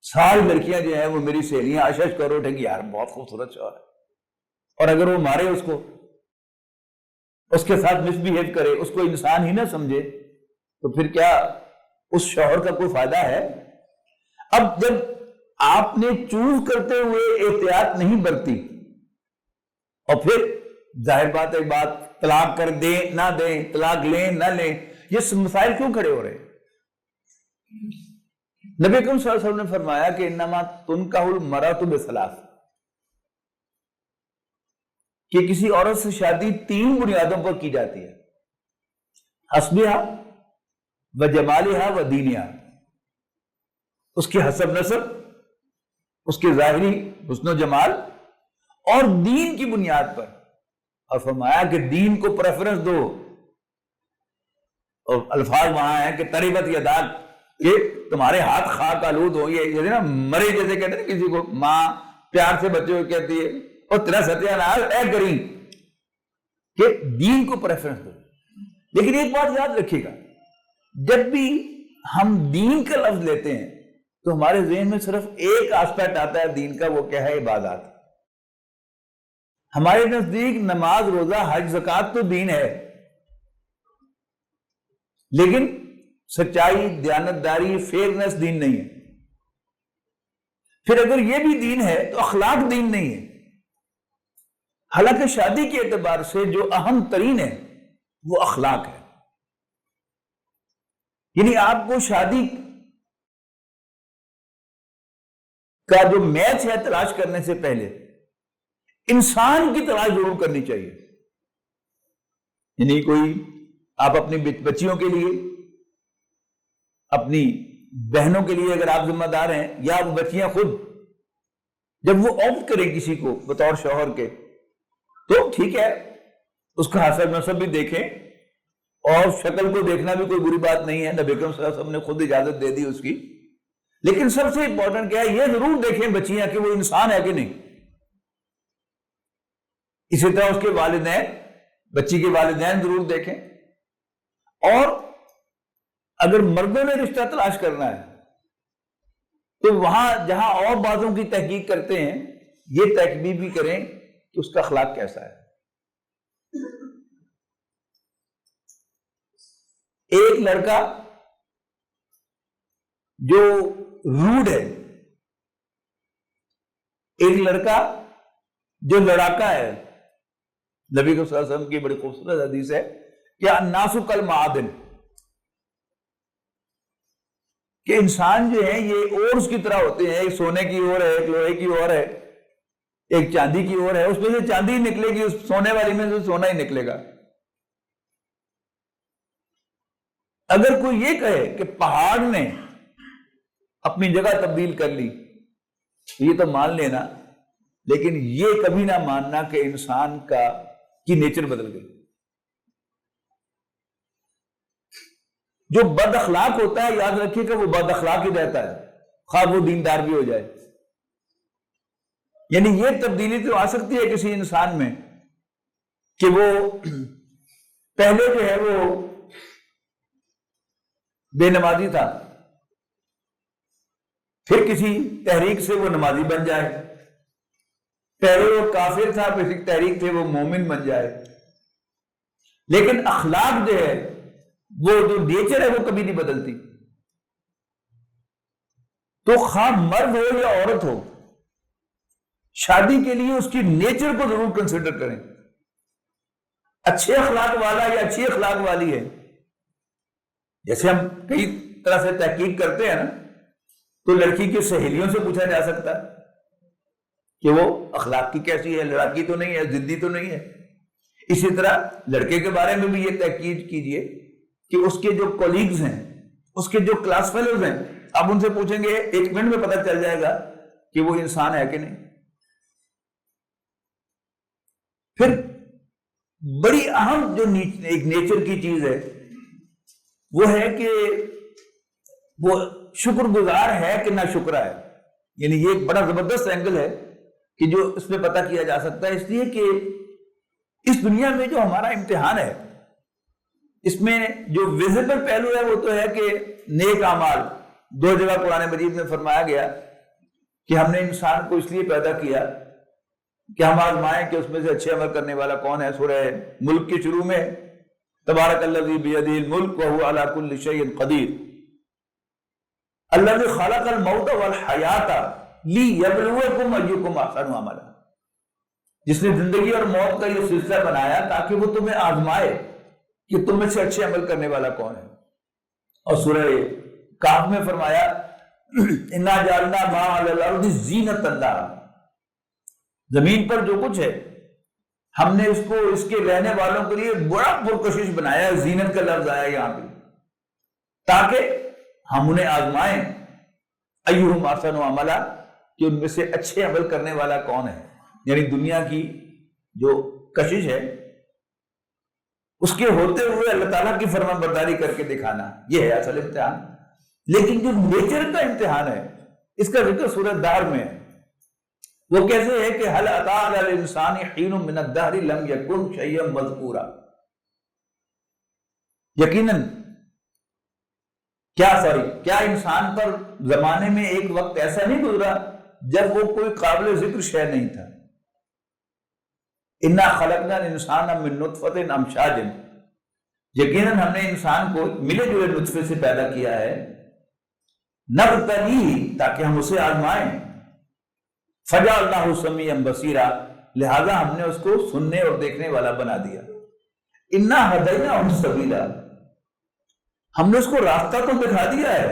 ساری لڑکیاں جو ہیں وہ میری سہیلیاں آشش کر اٹھیں گی یار بہت خوبصورت شوہر ہے، اور اگر وہ مارے اس کو، اس کے ساتھ مس بہیو کرے، اس کو انسان ہی نہ سمجھے، تو پھر کیا اس شوہر کا کوئی فائدہ ہے؟ اب جب آپ نے چوز کرتے ہوئے احتیاط نہیں برتی، اور پھر ظاہر بات ایک بات طلاق کر دیں نہ دیں، طلاق لیں نہ لیں، یہ مسائل کیوں کھڑے ہو رہے ہیں؟ نبی اکرم صلی اللہ علیہ وسلم نے فرمایا کہ انما تنکح المرأۃ بثلاث، کہ کسی عورت سے شادی 3 بنیادوں پر کی جاتی ہے، حسبھا وجمالھا ودینھا، اس کے حسب نسب، اس کے ظاہری حسن و جمال، اور دین کی بنیاد پر، اور فرمایا کہ دین کو پریفرنس دو، اور الفاظ وہاں ہیں کہ تربت یداک، کہ تمہارے ہاتھ خاک آلود ہو، یہ نا مرے جیسے کہتے ہیں کسی کو ماں پیار سے بچے کو کہتی ہے اور تیرا ستیہ ناش اے کریم، کہ دین کو پریفرنس دو۔ لیکن ایک بات یاد رکھیے گا، جب بھی ہم دین کا لفظ لیتے ہیں تو ہمارے ذہن میں صرف ایک آسپیکٹ آتا ہے دین کا، وہ کیا ہے؟ عبادات۔ ہمارے نزدیک نماز، روزہ، حج، زکوٰۃ تو دین ہے، لیکن سچائی، دیانتداری، فیئرنس دین نہیں ہے۔ پھر اگر یہ بھی دین ہے تو اخلاق دین نہیں ہے۔ حالانکہ شادی کے اعتبار سے جو اہم ترین ہے وہ اخلاق ہے، یعنی آپ کو شادی کا جو میچ ہے تلاش کرنے سے پہلے انسان کی تلاش ضرور کرنی چاہیے۔ یعنی کوئی آپ اپنی بچیوں کے لیے، اپنی بہنوں کے لیے اگر آپ ذمہ دار ہیں، یا وہ بچیاں خود جب وہ آپٹ کریں کسی کو بطور شوہر کے، تو ٹھیک ہے، اس کا حسب نسب بھی دیکھیں، اور شکل کو دیکھنا بھی کوئی بری بات نہیں ہے، نبی اکرم صلی اللہ علیہ وسلم نے خود اجازت دے دی اس کی۔ لیکن سب سے امپورٹنٹ کیا ہے؟ یہ ضرور دیکھیں بچیاں کہ وہ انسان ہے کہ نہیں۔ اسی طرح اس کے والدین، بچی کے والدین ضرور دیکھیں، اور اگر مردوں نے رشتہ تلاش کرنا ہے تو وہاں جہاں اور باتوں کی تحقیق کرتے ہیں، یہ تحقیق بھی کریں کہ اس کا اخلاق کیسا ہے۔ ایک لڑکا جو روڈ ہے، ایک لڑکا جو لڑاکا ہے، نبی صلی اللہ علیہ وسلم کی بڑی خوبصورت حدیث ہے کہ الناس کالمعادن، کہ انسان جو ہے یہ اورز کی طرح ہوتے ہیں، ایک سونے کی اور ہے، ایک لوہے کی اور ہے، ایک چاندی کی اور ہے، اس میں سے چاندی ہی نکلے گی، اس سونے والی میں سے سونا ہی نکلے گا۔ اگر کوئی یہ کہے کہ پہاڑ نے اپنی جگہ تبدیل کر لی تو یہ تو مان لینا، لیکن یہ کبھی نہ ماننا کہ انسان کی نیچر بدل گئی۔ جو بد اخلاق ہوتا ہے یاد رکھیے کہ وہ بد اخلاق ہی رہتا ہے، خواہ وہ دیندار بھی ہو جائے۔ یعنی یہ تبدیلی تو آ سکتی ہے کسی انسان میں کہ وہ پہلے جو ہے وہ بے نمازی تھا، پھر کسی تحریک سے وہ نمازی بن جائے، پہلے وہ کافر تھا، پھر کسی تحریک سے وہ مومن بن جائے، لیکن اخلاق جو ہے وہ جو نیچر ہے وہ کبھی نہیں بدلتی۔ تو خواہ مرد ہو یا عورت ہو، شادی کے لیے اس کی نیچر کو ضرور کنسیڈر کریں، اچھے اخلاق والا یا اچھی اخلاق والی ہے۔ جیسے ہم کئی طرح سے تحقیق کرتے ہیں نا، تو لڑکی کی سہیلیوں سے پوچھا جا سکتا ہے کہ وہ اخلاق کی کیسی ہے، لڑاکی تو نہیں ہے، ضدی تو نہیں ہے۔ اسی طرح لڑکے کے بارے میں بھی یہ تحقیق کیجئے کہ اس کے جو کولیگز ہیں، اس کے جو کلاس فیلوز ہیں، آپ ان سے پوچھیں گے 1 منٹ میں پتہ چل جائے گا کہ وہ انسان ہے کہ نہیں۔ پھر بڑی اہم جو ایک نیچر کی چیز ہے وہ ہے کہ وہ شکر گزار ہے کہ نہ شکرا ہے۔ یعنی یہ ایک بڑا زبردست اینگل ہے کہ جو اس میں پتہ کیا جا سکتا ہے، اس لیے کہ اس دنیا میں جو ہمارا امتحان ہے، اس میں جو ویزیبل پہلو ہے وہ تو ہے کہ نیک اعمال۔ 2 جگہ قرآن مجید میں فرمایا گیا کہ ہم نے انسان کو اس لیے پیدا کیا کہ ہم آزمائیں کہ اس میں سے اچھے عمل کرنے والا کون ہے۔ سورہ ملک کے شروع میں تبارک الذی بیدہ الملک وہو علی کل شیء قدیر، الذی خلق الموت والحیات لیبلوکم ایکم احسن عملا، جس نے زندگی اور موت کا یہ سلسلہ بنایا تاکہ وہ تمہیں آزمائے کہ تم میں سے اچھے عمل کرنے والا کون ہے۔ اور سورہ کہف میں فرمایا انا جعلنا ما علی الارض زینۃ لہا، زمین پر جو کچھ ہے ہم نے اس کو اس کے رہنے والوں کے لیے بڑا پرکشش بنایا ہے، زینت کا لفظ آیا یہاں پہ، تاکہ ہم انہیں آزمائیں ایہم احسن عملا، کہ ان میں سے اچھے عمل کرنے والا کون ہے۔ یعنی دنیا کی جو کشش ہے اس کے ہوتے ہوئے اللہ تعالیٰ کی فرمان برداری کر کے دکھانا، یہ ہے اصل امتحان۔ لیکن جو نیچر کا امتحان ہے اس کا ذکر سورہ دہر میں ہے۔ وہ کیسے ہے کہ هل اتى على الانسان حين من الدهر لم يكن شيئا مذكورا، یقیناً کیا انسان پر زمانے میں ایک وقت ایسا نہیں گزرا جب وہ کوئی قابل ذکر شے نہیں تھا۔ انا خلقنا الانسان من نطفۃ امشاج، یقیناً ہم نے انسان کو ملے جلے نطفے سے پیدا کیا ہے، نبتلیہ، تاکہ ہم اسے آزمائیں، فجعلناہ سمیعا بصیرا، لہذا ہم نے اس کو سننے اور دیکھنے والا بنا دیا۔ انا ہدیناہ السبیلا، ہم نے اس کو راستہ تو دکھا دیا ہے،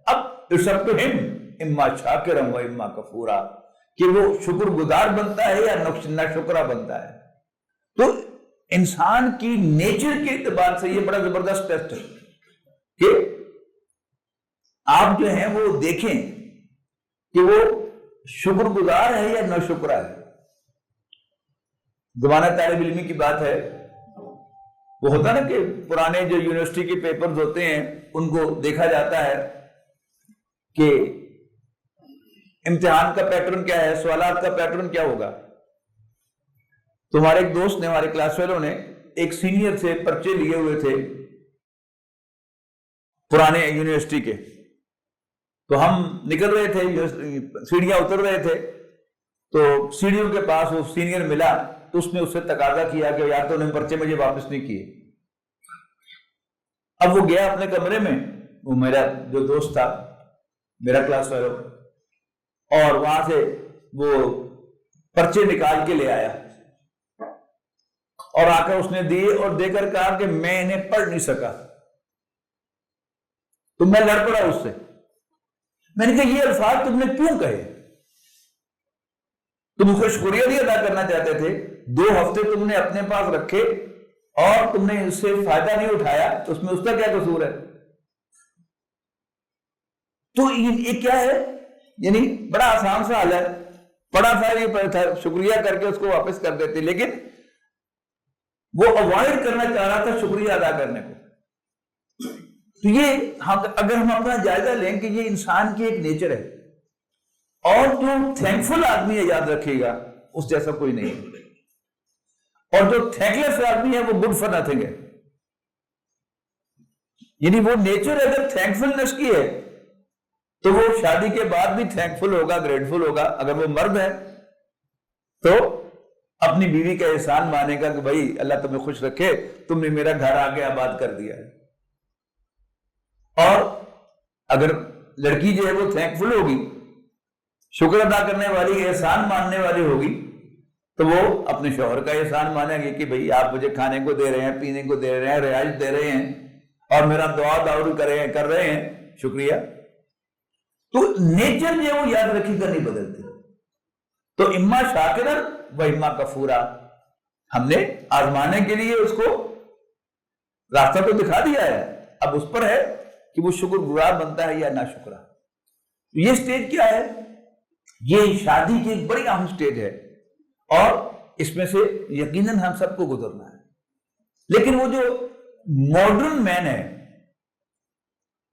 اب اٹس اپ ٹو ہم اما شاکرا و اما کفورا، کہ وہ شکر گزار بنتا ہے یا نہ شکرا بنتا ہے۔ تو انسان کی نیچر کے اعتبار سے یہ بڑا زبردست ٹیسٹ ہے کہ آپ جو ہیں وہ دیکھیں کہ وہ شکر گزار ہے یا نہ شکرا ہے۔ زمانہ طالب علمی کی بات ہے، وہ ہوتا نا کہ پرانے جو یونیورسٹی کے پیپرز ہوتے ہیں ان کو دیکھا جاتا ہے کہ امتحان کا پیٹرن کیا ہے، سوالات کا پیٹرن کیا ہوگا۔ تو ہمارے ایک دوست نے، ہمارے کلاس فیلو نے ایک سینئر سے پرچے لیے ہوئے تھے پرانے یونیورسٹی کے، تو ہم نکل رہے تھے، سیڑھیاں اتر رہے تھے، تو سیڑھیوں کے پاس وہ سینئر ملا تو اس نے اس سے تقاضا کیا کہ یار تو انہیں پرچے مجھے واپس نہیں کیے۔ اب وہ گیا اپنے کمرے میں، وہ میرا جو دوست تھا، میرا کلاس فیلو، اور وہاں سے وہ پرچے نکال کے لے آیا۔ اور آ کر اس نے دیے اور دے کر کہا کہ میں انہیں پڑھ نہیں سکا تو میں لڑ پڑا اس سے. میں نے کہا یہ الفاظ تم نے کیوں کہے؟ تم اس کا شکریہ نہیں ادا کرنا چاہتے تھے؟ 2 ہفتے تم نے اپنے پاس رکھے اور تم نے اس سے فائدہ نہیں اٹھایا تو اس میں اس کا کیا قصور ہے؟ تو یہ کیا ہے؟ یعنی بڑا آسان سا حل ہے، پڑھا تھا یہ تھا، شکریہ کر کے اس کو واپس کر دیتے، لیکن وہ اوائڈ کرنا چاہ رہا تھا شکریہ ادا کرنے کو. تو یہ اگر ہم اپنا جائزہ لیں کہ یہ انسان کی ایک نیچر ہے، اور جو تھینکفل آدمی ہے یاد رکھیے گا اس جیسا کوئی نہیں ہے، اور جو تھینکلیس آدمی ہے وہ گڈ فار نتھنگ ہے. یعنی وہ نیچر اگر تھینکفلنس کی ہے تو وہ شادی کے بعد بھی تھینکفل ہوگا، گریٹفل ہوگا. اگر وہ مرد ہے تو اپنی بیوی کا احسان مانے گا کہ بھائی اللہ تمہیں خوش رکھے، تم نے میرا گھر آگے آباد کر دیا ہے. اور اگر لڑکی جو ہے وہ تھینکفل ہوگی، شکر ادا کرنے والی، احسان ماننے والی ہوگی، تو وہ اپنے شوہر کا احسان مانے گی کہ بھئی آپ مجھے کھانے کو دے رہے ہیں، پینے کو دے رہے ہیں، رہائش دے رہے ہیں اور میرا دعا دعوت کر رہے ہیں، شکریہ. تو نیچر جو ہے وہ یاد رکھی کر نہیں بدلتی. تو اما شاکرا و اما کفورا، ہم نے آزمانے کے لیے اس کو راستہ تو دکھا دیا ہے، اب اس پر ہے کہ وہ شکر گزار بنتا ہے یا نہ شکرا. یہ سٹیج کیا ہے؟ یہ شادی کی ایک بڑی اہم سٹیج ہے اور اس میں سے یقیناً ہم سب کو گزرنا ہے. لیکن وہ جو ماڈرن مین ہے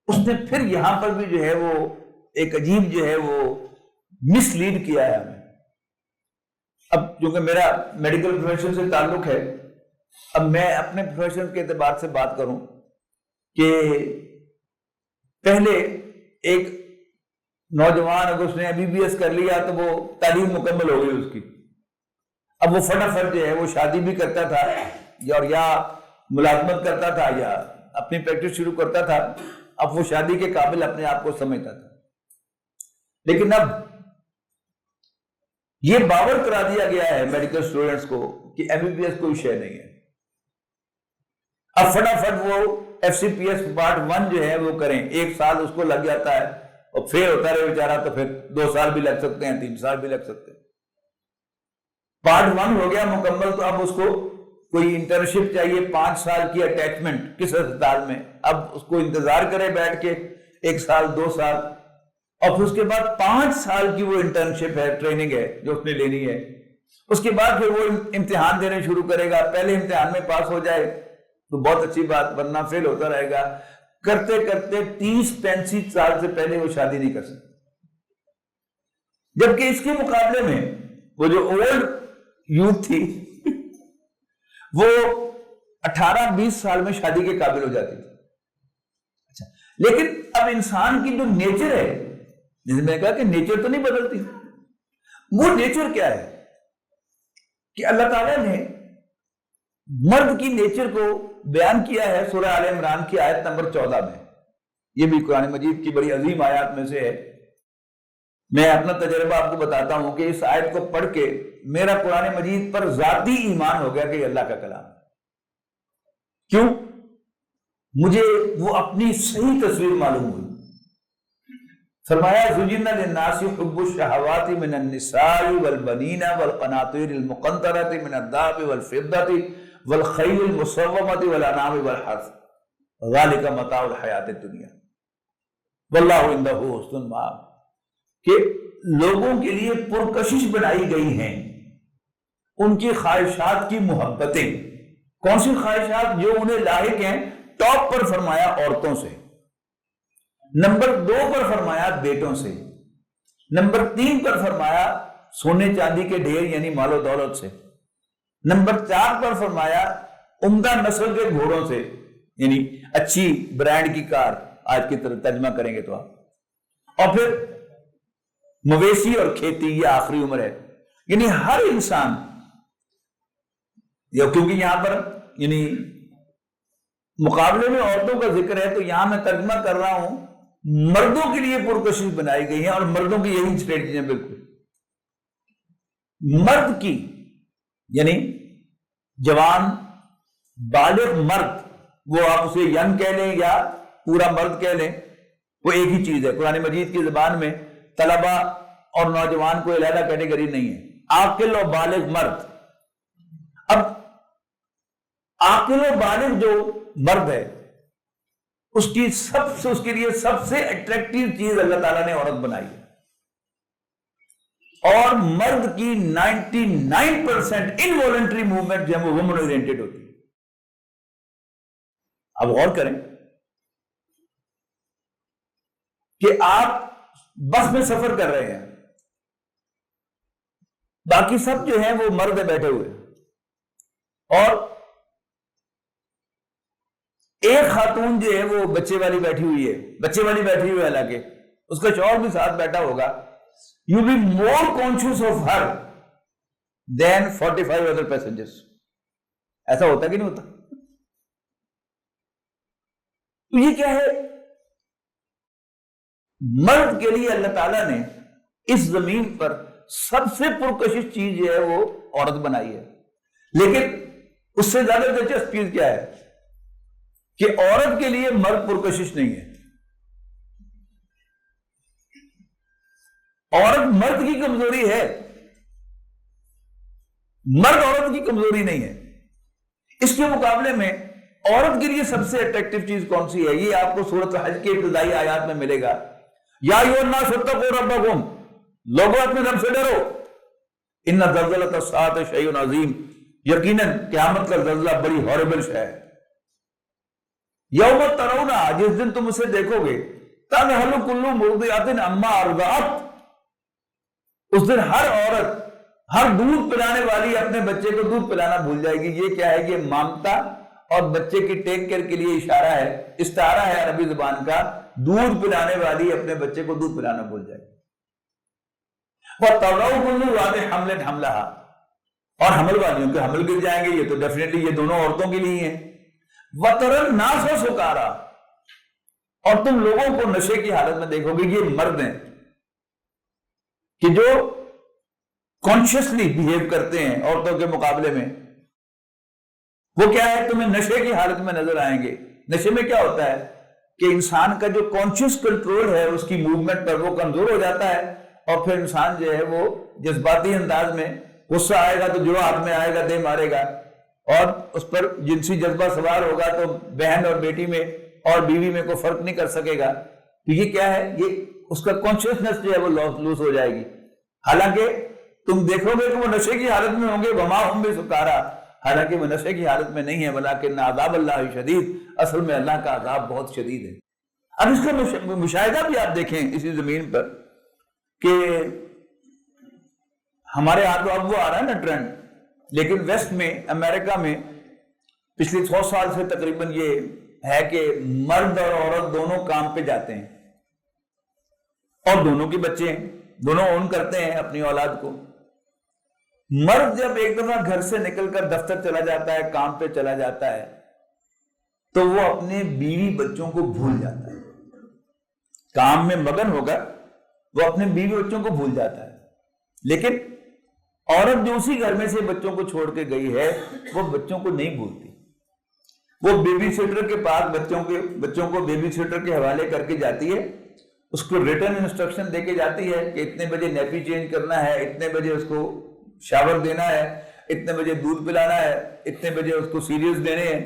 اس نے پھر یہاں پر بھی جو ہے وہ ایک عجیب جو ہے وہ مس لیڈ کیا ہے ہمیں. اب چونکہ میرا میڈیکل پروفیشن سے تعلق ہے، اب میں اپنے پروفیشن کے اعتبار سے بات کروں کہ پہلے ایک نوجوان اگر اس نے MBBS کر لیا تو وہ تعلیم مکمل ہو گئی اس کی. اب وہ فٹافٹ جو ہے وہ شادی بھی کرتا تھا یا ملازمت کرتا تھا یا اپنی پریکٹس شروع کرتا تھا. اب وہ شادی کے قابل اپنے آپ کو سمجھتا تھا. لیکن اب یہ باور کرا دیا گیا ہے میڈیکل اسٹوڈنٹس کو کہ MBBS کوئی شے نہیں ہے. اب فٹافٹ وہ FCPS پارٹ 1 جو ہے وہ کریں، 1 سال اس کو لگ جاتا ہے اور فیل ہوتا رہے بیچارہ تو پھر 2 سال بھی لگ سکتے ہیں، 3 سال بھی لگ سکتے ہیں. پارٹ 1 ہو گیا مکمل تو اب اس کو کوئی انٹرنشپ چاہیے، 5 سال کی اٹیچمنٹ کس اسپتال میں. اب اس کو انتظار کرے بیٹھ کے 1 سال 2 سال، اور پھر اس کے بعد 5 سال کی وہ انٹرنشپ ہے، ٹریننگ ہے جو اس نے لینی ہے. اس کے بعد پھر وہ امتحان دینے شروع کرے گا. پہلے امتحان میں پاس ہو جائے تو بہت اچھی بات، ورنہ فیل ہوتا رہے گا. کرتے کرتے 30-35 سال سے پہلے وہ شادی نہیں کر سکتے. جبکہ اس کے مقابلے میں وہ جو اولڈ یوتھ تھی وہ 18-20 سال میں شادی کے قابل ہو جاتی تھی. اچھا، لیکن اب انسان کی جو نیچر ہے، جیسے میں نے کہا کہ نیچر تو نہیں بدلتی، وہ نیچر کیا ہے کہ اللہ تعالیٰ نے مرد کی نیچر کو بیان کیا ہے سورہ آل عمران کی آیت نمبر 14 میں. یہ بھی قرآن مجید کی بڑی عظیم آیات میں سے ہے. میں اپنا تجربہ آپ کو بتاتا ہوں کہ اس آیت کو پڑھ کے میرا قرآن مجید پر ذاتی ایمان ہو گیا کہ یہ اللہ کا کلام ہے. کیوں؟ مجھے وہ اپنی صحیح تصویر معلوم ہوئی. فرمایا زُجِّنَ لِلنَّاسِ حُبُّ الشَّهَوَاتِ مِنَ النِّسَاءِ وَالْبَنِينَ وَالْقَنَاطِيرِ الْمُقَنطَرَةِ مِنَ الذَّهَبِ وَالْفِضَّةِ وَالْخَيْلِ الْمُسَوَّمَةِ وَالْأَنْعَامِ وَالْحَرْثِ ذَلِكَ مَتَاعُ الْحَيَاةِ الدُّنْيَا وَاللَّهُ عِندَهُ حُسْنُ الْمَآبِ. کہ لوگوں کے لیے پرکشش بنائی گئی ہیں ان کی خواہشات کی محبتیں. کون سی خواہشات؟ جو انہیں لاحق ہیں. ٹاپ پر فرمایا عورتوں سے، نمبر 2 پر فرمایا بیٹوں سے، نمبر 3 پر فرمایا سونے چاندی کے ڈھیر یعنی مال و دولت سے، نمبر 4 پر فرمایا عمدہ نسل کے گھوڑوں سے یعنی اچھی برانڈ کی کار، آج کی طرح ترجمہ کریں گے تو آپ، اور پھر مویشی اور کھیتی. یہ آخری عمر ہے. یعنی ہر انسان، کیونکہ یہاں پر یعنی مقابلے میں عورتوں کا ذکر ہے تو یہاں میں ترجمہ کر رہا ہوں مردوں کے لیے پرکشش بنائی گئی ہیں، اور مردوں کی یہی اسٹریٹجی ہے. بالکل مرد کی یعنی جوان بالغ مرد، وہ آپ اسے ینگ کہہ لیں یا پورا مرد کہہ لیں، وہ ایک ہی چیز ہے۔ قرآن مجید کی زبان میں طلبہ اور نوجوان کو علیحدہ کیٹیگری نہیں ہے، عاقل و بالغ مرد۔ اب عاقل و بالغ جو مرد ہے اس کے لیے سب سے اٹریکٹیو چیز اللہ تعالیٰ نے عورت بنائی ہے، اور مرد کی 99% انوالنٹری موومنٹ جو ہے وہ وومن اورینٹڈ ہوتی ہے۔ اب غور کریں کہ آپ بس میں سفر کر رہے ہیں، باقی سب جو ہیں وہ مرد بیٹھے ہوئے، اور ایک خاتون جو ہے وہ بچے والی بیٹھی ہوئی ہے، حالانکہ اس کا شوہر بھی ساتھ بیٹھا ہوگا۔ You be more conscious of her than 45 other passengers۔ ایسا ہوتا کہ نہیں ہوتا؟ تو یہ کیا ہے؟ مرد کے لیے اللہ تعالیٰ نے اس زمین پر سب سے پرکشش چیز جو ہے وہ عورت بنائی ہے، لیکن اس سے زیادہ دلچسپ چیز کیا ہے کہ عورت کے لیے مرد پرکشش نہیں ہے، عورت مرد کی کمزوری ہے، مرد عورت کی کمزوری نہیں ہے۔ اس کے مقابلے میں عورت کے لیے سب سے اٹریکٹیو چیز کون سی ہے؟ یہ آپ کو سورۃ الحج کی ابتدائی آیات میں ملے گا۔ یا ایھا الناس اتقوا ربکم، لوگوں اپنے رب سے ڈرو، ان زلزلۃ الساعۃ شیء عظیم، یقیناً قیامت کا زلزلہ بڑی ہاربل شے ہے۔ یوم ترونہ، جس دن تم اسے دیکھو گے، تذہل کل مرضعۃ عما ارضعت، اس دن ہر عورت، ہر دودھ پلانے والی اپنے بچے کو دودھ پلانا بھول جائے گی۔ یہ کیا ہے؟ یہ مامتا اور بچے کی ٹیک کیئر کے لیے اشارہ ہے، استعارہ ہے عربی زبان کا۔ دودھ پلانے والی اپنے بچے کو دودھ پلانا بھول جائے گی۔ وَتَضَعُ كُلُّ ذَاتِ حَمْلٍ حَمْلَهَا، اور حمل والیوں کے حمل گر جائیں گے۔ یہ تو ڈیفینیٹلی یہ دونوں عورتوں کے لیے ہیں۔ وَتَرَى النَّاسَ سُكَارَىٰ، اور تم لوگوں کو نشے کی حالت میں دیکھو گے۔ یہ مرد ہیں کہ جو کانشیسلی بہیو کرتے ہیں عورتوں کے مقابلے میں، وہ کیا ہے؟ تمہیں نشے کی حالت میں نظر آئیں گے۔ نشے میں کیا ہوتا ہے کہ انسان کا جو کانشیس کنٹرول ہے اس کی موومنٹ پر، وہ کمزور ہو جاتا ہے، اور پھر انسان جو ہے وہ جذباتی انداز میں، غصہ آئے گا تو جو ہاتھ میں آئے گا دے مارے گا، اور اس پر جنسی جذبہ سوار ہوگا تو بہن اور بیٹی میں اور بیوی میں کوئی فرق نہیں کر سکے گا۔ تو یہ کیا ہے؟ یہ اس کا کانشیسنس جو ہے وہ لوس ہو جائے گی۔ حالانکہ تم دیکھو گے کہ وہ نشے کی حالت میں ہوں گے، وما ہم بسکارا، حالانکہ وہ نشے کی حالت میں نہیں ہے، ولکن عذاب اللہ شدید، اصل میں اللہ کا عذاب بہت شدید ہے۔ اب اس کا مشاہدہ بھی آپ دیکھیں اسی زمین پر کہ ہمارے ہاں تو اب وہ آ رہا ہے نا ٹرینڈ، لیکن ویسٹ میں، امریکہ میں پچھلے 100 سال سے تقریباً یہ ہے کہ مرد اور عورت دونوں کام پہ جاتے ہیں، اور دونوں کے بچے ہیں، دونوں اون کرتے ہیں اپنی اولاد کو۔ مرد جب ایک دفعہ گھر سے نکل کر دفتر چلا جاتا ہے، کام پہ چلا جاتا ہے، تو وہ اپنے بیوی بچوں کو بھول جاتا ہے۔ کام میں مگن ہوگا، وہ اپنے بیوی بچوں کو بھول جاتا ہے، لیکن عورت جو اسی گھر میں سے بچوں کو چھوڑ کے گئی ہے وہ بچوں کو نہیں بھولتی۔ وہ بیبی سیٹر کے پاس بچوں کو بیبی سیٹر کے حوالے کر کے جاتی ہے، اس کو ریٹن انسٹرکشن دے کے جاتی ہے کہ اتنے بجے نیپی چینج کرنا ہے، اتنے بجے اس کو شاور دینا ہے، اتنے بجے دودھ پلانا ہے، اتنے بجے اس کو سیریلز دینے ہیں۔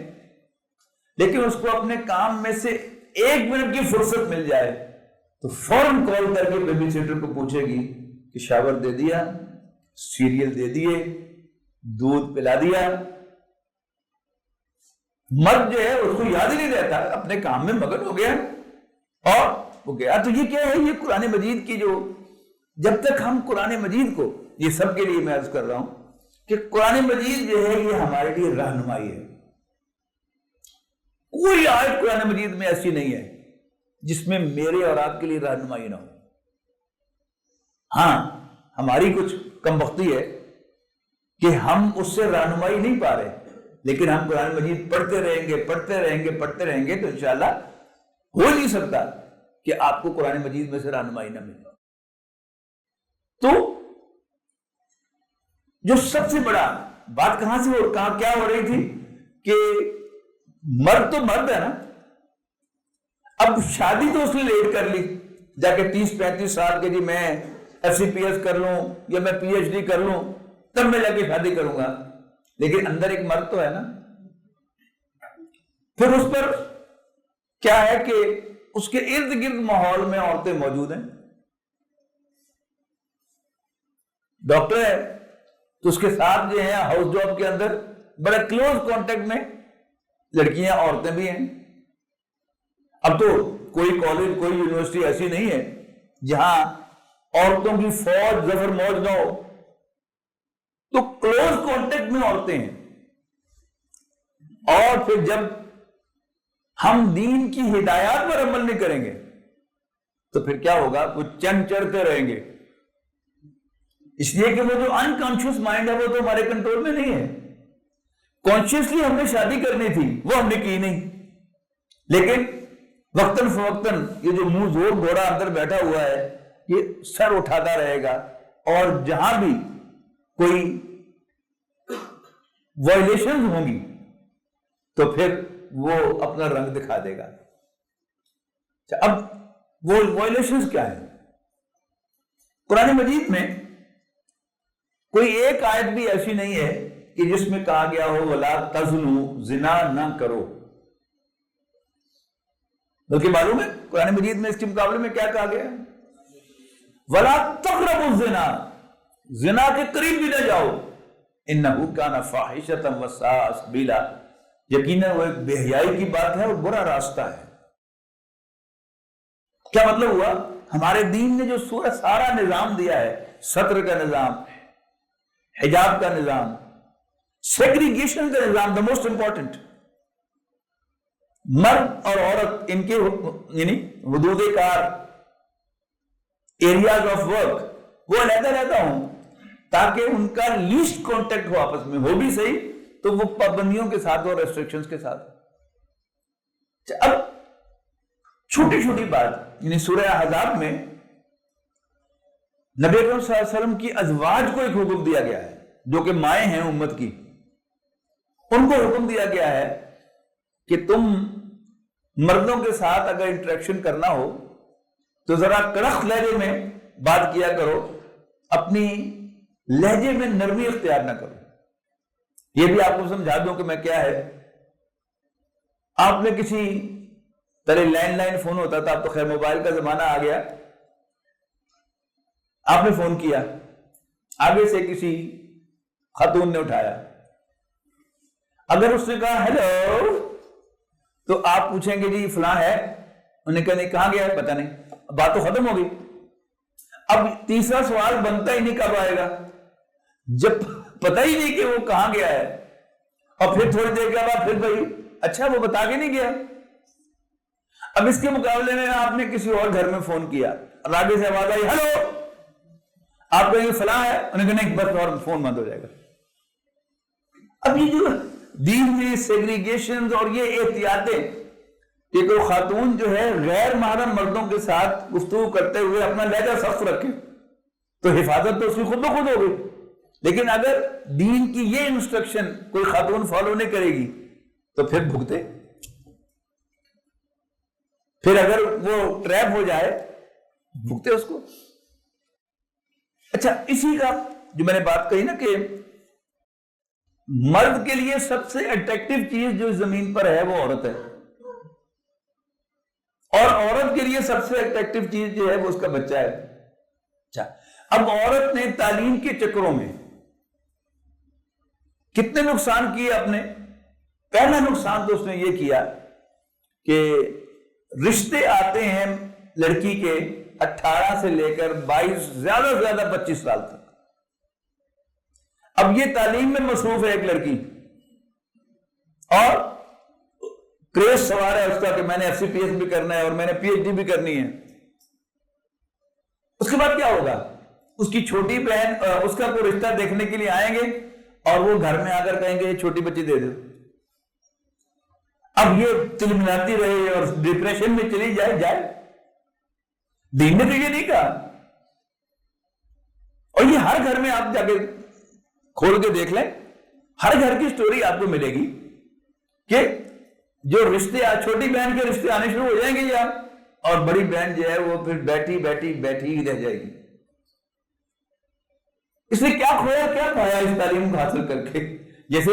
لیکن اس کو اپنے کام میں سے 1 منٹ کی فرصت مل جائے تو فوراً کال کر کے بیبی سیٹر کو پوچھے گی کہ شاور دے دیا، سیریل دے دیے، دودھ پلا دیا۔ مرد جو ہے اس کو یاد ہی نہیں رہتا، اپنے کام میں مگن ہو گیا اور وہ گیا۔ تو یہ کیا ہے؟ یہ قرآن مجید کی جو، جب تک ہم قرآن مجید کو، یہ سب کے لیے میں عرض کر رہا ہوں کہ قرآن مجید جو ہے یہ ہمارے لیے رہنمائی ہے۔ کوئی آیت قرآن مجید میں ایسی نہیں ہے جس میں میرے اور آپ کے لیے رہنمائی نہ ہو۔ ہاں، ہماری کچھ کم بختی ہے کہ ہم اس سے رہنمائی نہیں پا رہے، لیکن ہم قرآن مجید پڑھتے رہیں گے تو انشاءاللہ ہو نہیں سکتا کہ آپ کو قرآن مجید میں سے رہنمائی نہ ملے۔ تو جو سب سے بڑا بات کہاں سے کہاں کیا ہو رہی تھی کہ مرد تو مرد ہے نا، اب شادی تو اس نے لیٹ کر لی جا کے 30-35 سال کے، جی میں FCPS کر لوں یا میں PhD کر لوں تب میں جا کے شادی کروں گا، لیکن اندر ایک مرد تو ہے نا۔ پھر اس پر کیا ہے کہ اس کے ارد گرد ماحول میں عورتیں موجود ہیں، ڈاکٹر ہے تو اس کے ساتھ جو ہیں ہاؤس جاب کے اندر بڑے کلوز کانٹیکٹ میں لڑکیاں عورتیں بھی ہیں۔ اب تو کوئی کالج کوئی یونیورسٹی ایسی نہیں ہے جہاں عورتوں کی فوج ظفر موج نہ ہو، تو کلوز کانٹیکٹ میں عورتیں ہیں۔ اور پھر جب ہم دین کی ہدایات پر عمل نہیں کریں گے تو پھر کیا ہوگا؟ وہ چند چڑھتے رہیں گے، اس لیے کہ وہ جو انکانشیس مائنڈ ہے وہ تو ہمارے کنٹرول میں نہیں ہے۔ کانشیسلی ہم نے شادی کرنی تھی، وہ ہم نے کی نہیں، لیکن وقتاً فوقتاً یہ جو منہ زور گھوڑا اندر بیٹھا ہوا ہے یہ سر اٹھاتا رہے گا، اور جہاں بھی کوئی وائلیشن ہوں گی تو پھر وہ اپنا رنگ دکھا دے گا۔ اب وہ وائلیشنز کیا ہیں؟ قرآن مجید میں کوئی ایک آیت بھی ایسی نہیں ہے کہ جس میں کہا گیا ہو وَلَا تَزْنُوا، زنا نہ کرو، بلکہ معلوم ہے قرآن مجید میں اس کے مقابلے میں کیا کہا گیا ہے؟ وَلَا تَقْرَبُوا الزِّنَا، زنا کے قریب بھی نہ جاؤ، إِنَّهُ كَانَ فَاحِشَةً وَسَاءَ سَبِيلًا، یقیناً وہ ایک بے حیائی کی بات ہے اور برا راستہ ہے۔ کیا مطلب ہوا؟ ہمارے دین نے جو سارا نظام دیا ہے، ستر کا نظام، حجاب کا نظام، سیگریگیشن کا نظام، دا موسٹ امپورٹنٹ، مرد اور عورت ان کے یعنی حدود کار، ایریاز آف ورک، وہ علیحدہ رہتا ہوں تاکہ ان کا لیسٹ کانٹیکٹ ہو آپس میں، ہو بھی صحیح تو وہ پابندیوں کے ساتھ اور ریسٹرکشنز کے ساتھ۔ اب چھوٹی چھوٹی بات، یعنی سورہ احزاب میں نبی اکرم صلی اللہ علیہ وسلم کی ازواج کو ایک حکم دیا گیا ہے جو کہ مائیں ہیں امت کی، ان کو حکم دیا گیا ہے کہ تم مردوں کے ساتھ اگر انٹریکشن کرنا ہو تو ذرا کڑک لہجے میں بات کیا کرو، اپنی لہجے میں نرمی اختیار نہ کرو۔ یہ بھی آپ کو سمجھا دوں کہ میں کیا ہے، آپ نے کسی پہلے لینڈ لائن فون ہوتا تھا، اب تو خیر موبائل کا زمانہ آ گیا، آپ نے فون کیا، آگے سے کسی خاتون نے اٹھایا، اگر اس نے کہا ہیلو تو آپ پوچھیں گے جی فلاں ہے، انہوں نے کہا نہیں، کہاں گیا ہے پتہ نہیں، بات تو ختم ہو گئی۔ اب تیسرا سوال بنتا ہی نہیں کب آئے گا، جب پتہ ہی نہیں کہ وہ کہاں گیا ہے، اور پھر تھوڑی دیر کے بعد پھر بھائی اچھا وہ بتا کے نہیں گیا۔ اب اس کے مقابلے میں آپ نے کسی اور گھر میں فون کیا اور آگے سے آواز آئی ہیلو، آپ کہیں گے فلاں ہے، انہوں نے کہا نہیں بس، اور فون بند ہو جائے گا۔ اب یہ جو دین میں سیگریگیشن اور یہ احتیاطیں کہ کوئی خاتون جو ہے غیر محرم مردوں کے ساتھ گفتگو کرتے ہوئے اپنا لہجہ سخت رکھے تو حفاظت تو اس کی خود بخود ہو گئی، لیکن اگر دین کی یہ انسٹرکشن کوئی خاتون فالو نہیں کرے گی تو پھر بھگتے، پھر اگر وہ ٹریپ ہو جائے بھگتے اس کو۔ اچھا، اسی کا جو میں نے بات کہی نا کہ مرد کے لیے سب سے اٹریکٹیو چیز جو زمین پر ہے وہ عورت ہے، اور عورت کے لیے سب سے اٹریکٹیو چیز جو ہے وہ اس کا بچہ ہے۔ اچھا، اب عورت نے تعلیم کے چکروں میں کتنے نقصان کیے اپنے؟ پہلا نقصان تو اس نے یہ کیا کہ رشتے آتے ہیں لڑکی کے 18 سے لے کر 22، زیادہ سے زیادہ 25 سال تک۔ اب یہ تعلیم میں مصروف ہے ایک لڑکی، اور کریز سوار ہے اس کا کہ میں نے FCPS بھی کرنا ہے اور میں نے PhD بھی کرنی ہے۔ اس کے بعد کیا ہوگا؟ اس کی چھوٹی بہن اس کا کوئی رشتہ دیکھنے کے لیے آئیں گے اور وہ گھر میں آ کر کہیں گے چھوٹی بچی دے دو۔ اب یہ تلملاتی رہے اور ڈپریشن میں چلی جائے۔ دین نے تو یہ نہیں کہا، اور یہ ہر گھر میں آپ جا کے کھول کے دیکھ لیں، ہر گھر کی سٹوری آپ کو ملے گی کہ جو رشتے چھوٹی بہن کے رشتے آنے شروع ہو جائیں گے یا اور بڑی بہن جو ہے وہ پھر بیٹھی بیٹھی بیٹھی ہی رہ جائے گی. اس نے کیا کھویا کیا پایا اس تعلیم کو حاصل کر کے؟ جیسے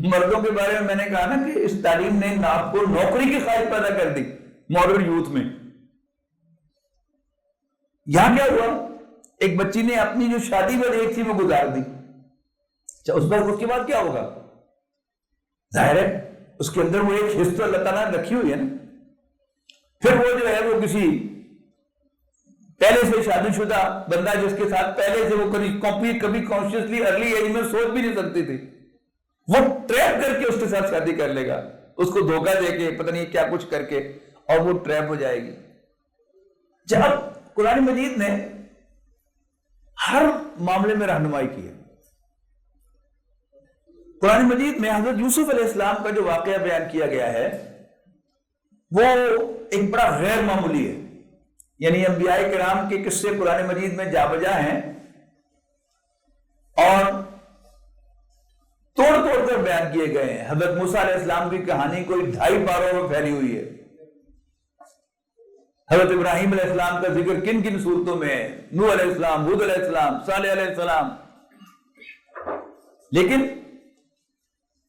مردوں کے بارے میں نے کہا نا کہ اس تعلیم نے آپ کو نوکری کی خواہش پیدا کر دی ماڈرن یوتھ میں. یہاں کیا ہوا؟ ایک بچی نے اپنی جو شادی پر ایک تھی وہ گزار دی. اس پر اس کے بعد کیا ہوگا؟ ظاہر ہے اس کے اندر وہ ایک حصہ اللہ تعالیٰ نے رکھی ہوئی ہے نا. پھر وہ جو ہے وہ کسی پہلے سے شادی شدہ بندہ جس کے ساتھ پہلے سے وہ کبھی کانشیسلی ارلی ایج میں سوچ بھی نہیں سکتی تھی، وہ ٹریپ کر کے اس کے ساتھ شادی کر لے گا، اس کو دھوکہ دے کے پتہ نہیں کیا کچھ کر کے، اور وہ ٹریپ ہو جائے گی. جب قرآن مجید نے ہر معاملے میں رہنمائی کی ہے. قرآن مجید میں حضرت یوسف علیہ السلام کا جو واقعہ بیان کیا گیا ہے وہ ایک بڑا غیر معمولی ہے. یعنی انبیاء کرام کے قصے قرآن مجید میں جا بجا ہیں اور توڑ توڑ کر بیان کیے گئے ہیں. حضرت موسیٰ علیہ السلام کی کہانی کوئی 2.5 پاروں میں پھیلی ہوئی ہے. حضرت ابراہیم علیہ السلام کا ذکر کن کن صورتوں میں ہے، نوح علیہ السلام، ہود علیہ السلام، صالح علیہ السلام. لیکن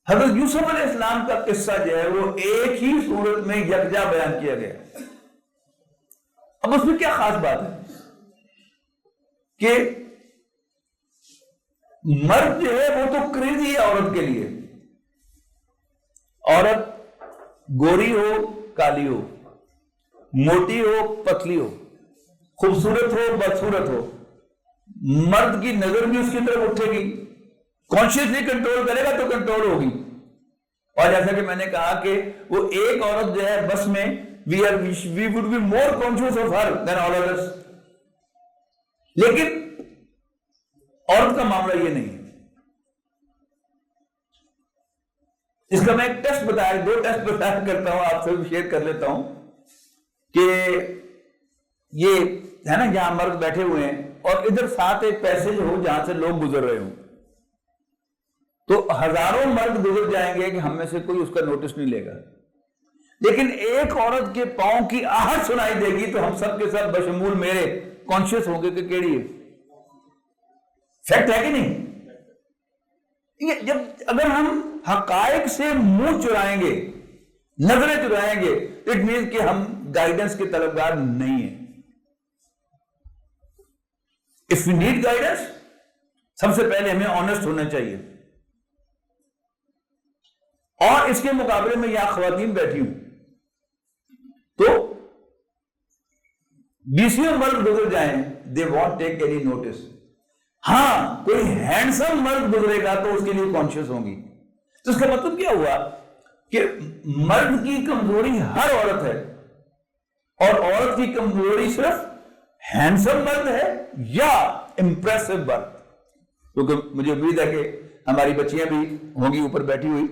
حضرت یوسف علیہ السلام کا قصہ جو ہے وہ ایک ہی صورت میں یکجا بیان کیا گیا. اب اس میں کیا خاص بات ہے کہ مرد جو ہے وہ تو کریزی ہے عورت کے لیے. عورت گوری ہو کالی ہو، موٹی ہو پتلی ہو، خوبصورت ہو بدصورت ہو، مرد کی نظر بھی اس کی طرف اٹھے گی. کانشیسلی کنٹرول کرے گا تو کنٹرول ہوگی. اور جیسا کہ میں نے کہا کہ وہ ایک عورت جو ہے بس میں we would be more conscious of her than all of us. لیکن عورت کا معاملہ یہ نہیں ہے. اس کا میں ایک ٹیسٹ بتایا، 2 ٹیسٹ بتایا کرتا ہوں، آپ سے بھی شیئر کر لیتا ہوں کہ یہ ہے نا جہاں مرد بیٹھے ہوئے ہیں اور ادھر ساتھ ایک پیسیج ہو جہاں سے لوگ گزر رہے ہوں، تو ہزاروں مرد گزر جائیں گے کہ ہم میں سے کوئی اس کا نوٹس نہیں لے گا. لیکن ایک عورت کے پاؤں کی آہٹ سنائی دے گی تو ہم سب کے سب بشمول میرے کانشیس ہوں گے کہ کیڑی ہے. فیکٹ ہے کہ نہیں؟ جب اگر ہم حقائق سے منہ چرائیں گے، نظریں چرائیں گے، اٹ مینس کہ ہم گائیڈنس کے طلبگار نہیں ہیں. اف یو نیڈ گائیڈنس، سب سے پہلے ہمیں آنےسٹ ہونا چاہیے. اور اس کے مقابلے میں یہاں خواتین بیٹھی ہوں تو 20 مرد گزر جائیں، they won't take any notice. ہاں کوئی ہینڈسم مرد گزرے گا تو اس کے لیے کانشیس ہوں گی. تو اس کا مطلب کیا ہوا کہ مرد کی کمزوری ہر عورت ہے اور عورت کی کمزوری صرف ہینڈسم مرد ہے یا امپریسو مرد. کیونکہ مجھے امید ہے کہ ہماری بچیاں بھی ہوں گی اوپر بیٹھی ہوئی،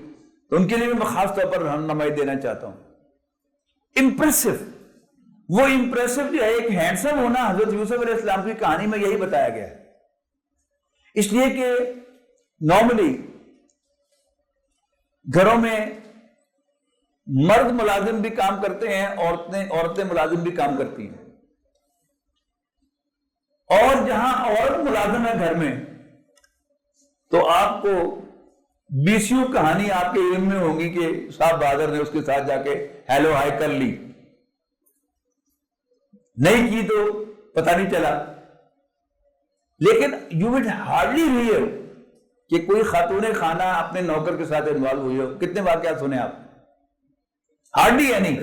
تو ان کے لیے میں خاص طور پر رہنمائی دینا چاہتا ہوں. امپریسو، وہ امپریسو جو ہے ایک ہینڈسم ہونا، حضرت یوسف علیہ السلام کی کہانی میں یہی بتایا گیا ہے. اس لیے کہ نارملی گھروں میں مرد ملازم بھی کام کرتے ہیں، عورتیں ملازم بھی کام کرتی ہیں. اور جہاں عورت ملازم ہے گھر میں تو آپ کو 20 کہانی آپ کے علم میں ہوگی کہ صاحب بہادر نے اس کے ساتھ جا کے ہیلو ہائی کر لی، نہیں کی تو پتہ نہیں چلا. لیکن یو وڈ ہارڈلی ہیئر کہ کوئی خاتون خانہ اپنے نوکر کے ساتھ انوالو ہوئی ہو. کتنے واقعات سنے آپ؟ ہارڈلی ہے نہیں،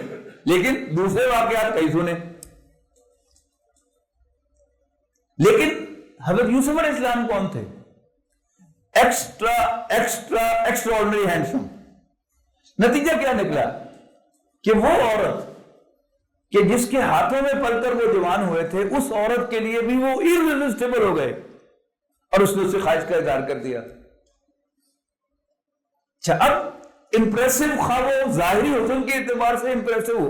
لیکن دوسرے واقعات کئی سنے. لیکن حضرت یوسف علیہ السلام کون تھے؟ Extra ordinary handsome. نتیجہ کیا نکلا کہ وہ عورت کہ جس کے ہاتھوں میں پل کر وہ جوان ہوئے تھے، اس عورت کے لیے بھی وہ irresistible ہو گئے اور اس نے اس سے خواہش کا اظہار کر دیا. اچھا، اب امپریسو خواہ وہ ظاہری حسن کے اعتبار سے امپریسو ہو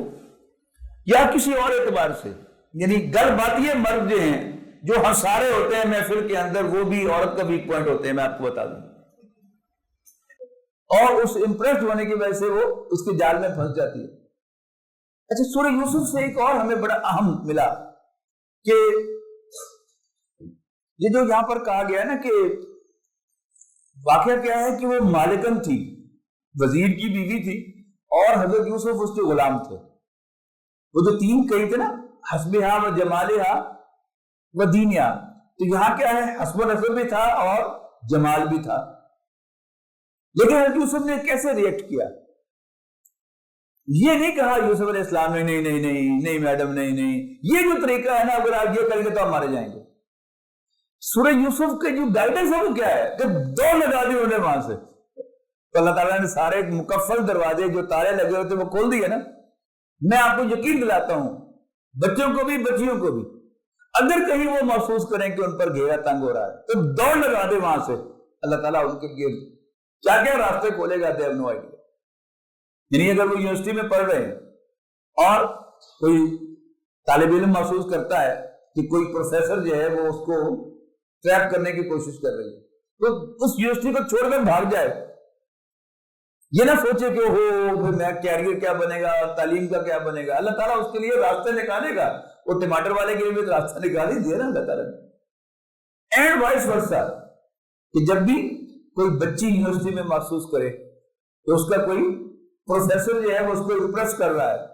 یا کسی اور اعتبار سے، یعنی گر باتی مرد جو ہیں جو ہنسارے ہوتے ہیں محفل کے اندر، وہ بھی عورت کا ویک پوائنٹ ہوتے ہیں. میں آپ کو بتا دوں، اور اس امپریسڈ ہونے کی وجہ سے وہ اس کے جال میں پھنس جاتی ہے. اچھا سورہ یوسف سے ایک اور ہمیں بڑا اہم ملا کہ یہ جو یہاں پر کہا گیا نا کہ واقعہ کیا ہے کہ وہ مالکن تھی, وزیر کی بیوی تھی, اور حضرت یوسف اس کے غلام تھے. وہ جو تین کہی تھے نا, حسبہا و جمالہا و دینہا, تو یہاں کیا ہے, حسب و نسب بھی تھا اور جمال بھی تھا. لیکن حضرت یوسف نے کیسے ریئیکٹ کیا؟ یہ نہیں کہا یوسف علیہ السلام نے نہیں نہیں نہیں نہیں میڈم نہیں نہیں, یہ جو طریقہ ہے نا اگر آپ یہ کریں گے تو ہم مارے جائیں گے. سورہ یوسف کے جو گائیڈنس ہے وہ کیا ہے کہ دوڑ لگا دی انہوں نے وہاں سے. تو اللہ تعالیٰ نے سارے مکفل دروازے جو تالے لگے ہوتے وہ کھول دیے نا. میں آپ کو یقین دلاتا ہوں, بچوں کو بھی بچیوں کو بھی, اگر کہیں وہ محسوس کریں کہ ان پر گھیرا تنگ ہو رہا ہے تو دوڑ لگا دے وہاں سے. اللہ تعالیٰ ان کے گرد کیا کیا راستے کھولے گا, دے ہیو نو آئیڈیا. یعنی اگر وہ یونیورسٹی میں پڑھ رہے ہیں اور کوئی طالب علم محسوس کرتا ہے کہ کوئی پروفیسر جو ہے وہ اس کو ٹریپ کرنے کی کوشش کر رہی ہے, تو اس یونیورسٹی کو چھوڑ کر بھاگ جائے. یہ نہ سوچے کہ پھر میں کیریئر کیا بنے گا, تعلیم کا کیا بنے گا. اللہ تعالیٰ اس کے لیے راستہ نکالے گا. وہ ٹماٹر والے کے لیے بھی راستہ نکال ہی دیا نا اللہ تعالیٰ نے. اینڈ وائس ورسا, کہ جب بھی کوئی بچی یونیورسٹی میں محسوس کرے کہ اس کا کوئی پروفیسر جو ہے وہ اس کو امپریس کر رہا ہے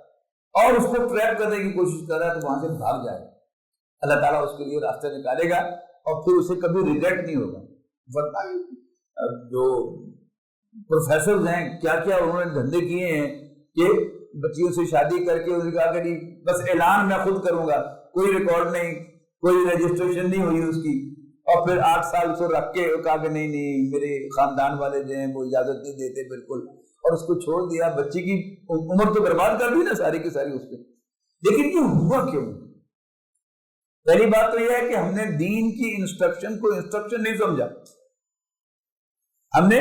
اور اس کو ٹریپ کرنے کی کوشش کر رہا ہے, تو وہاں سے بھاگ جائے. اللہ تعالیٰ اس کے لیے راستہ نکالے گا اور پھر اسے کبھی ریگریٹ نہیں ہوگا. جو پروفیسر ہیں کیا کیا انہوں نے دھندے کیے ہیں کہ بچیوں سے شادی کر کے انہوں نے کہا کہ بس اعلان میں خود کروں گا, کوئی ریکارڈ نہیں, کوئی رجسٹریشن نہیں ہوئی اس کی, اور پھر 8 سال اس کو رکھ کے کہا کہ نہیں نہیں میرے خاندان والے جو ہیں وہ اجازت نہیں دیتے بالکل, اور اس کو چھوڑ دیا. بچی کی عمر تو برباد کر دی نا ساری کی ساری اس پہ. لیکن یہ ہوا کیوں؟ پہلی بات تو یہ ہے کہ ہم نے دین کی انسٹرکشن کو انسٹرکشن نہیں سمجھا, ہم نے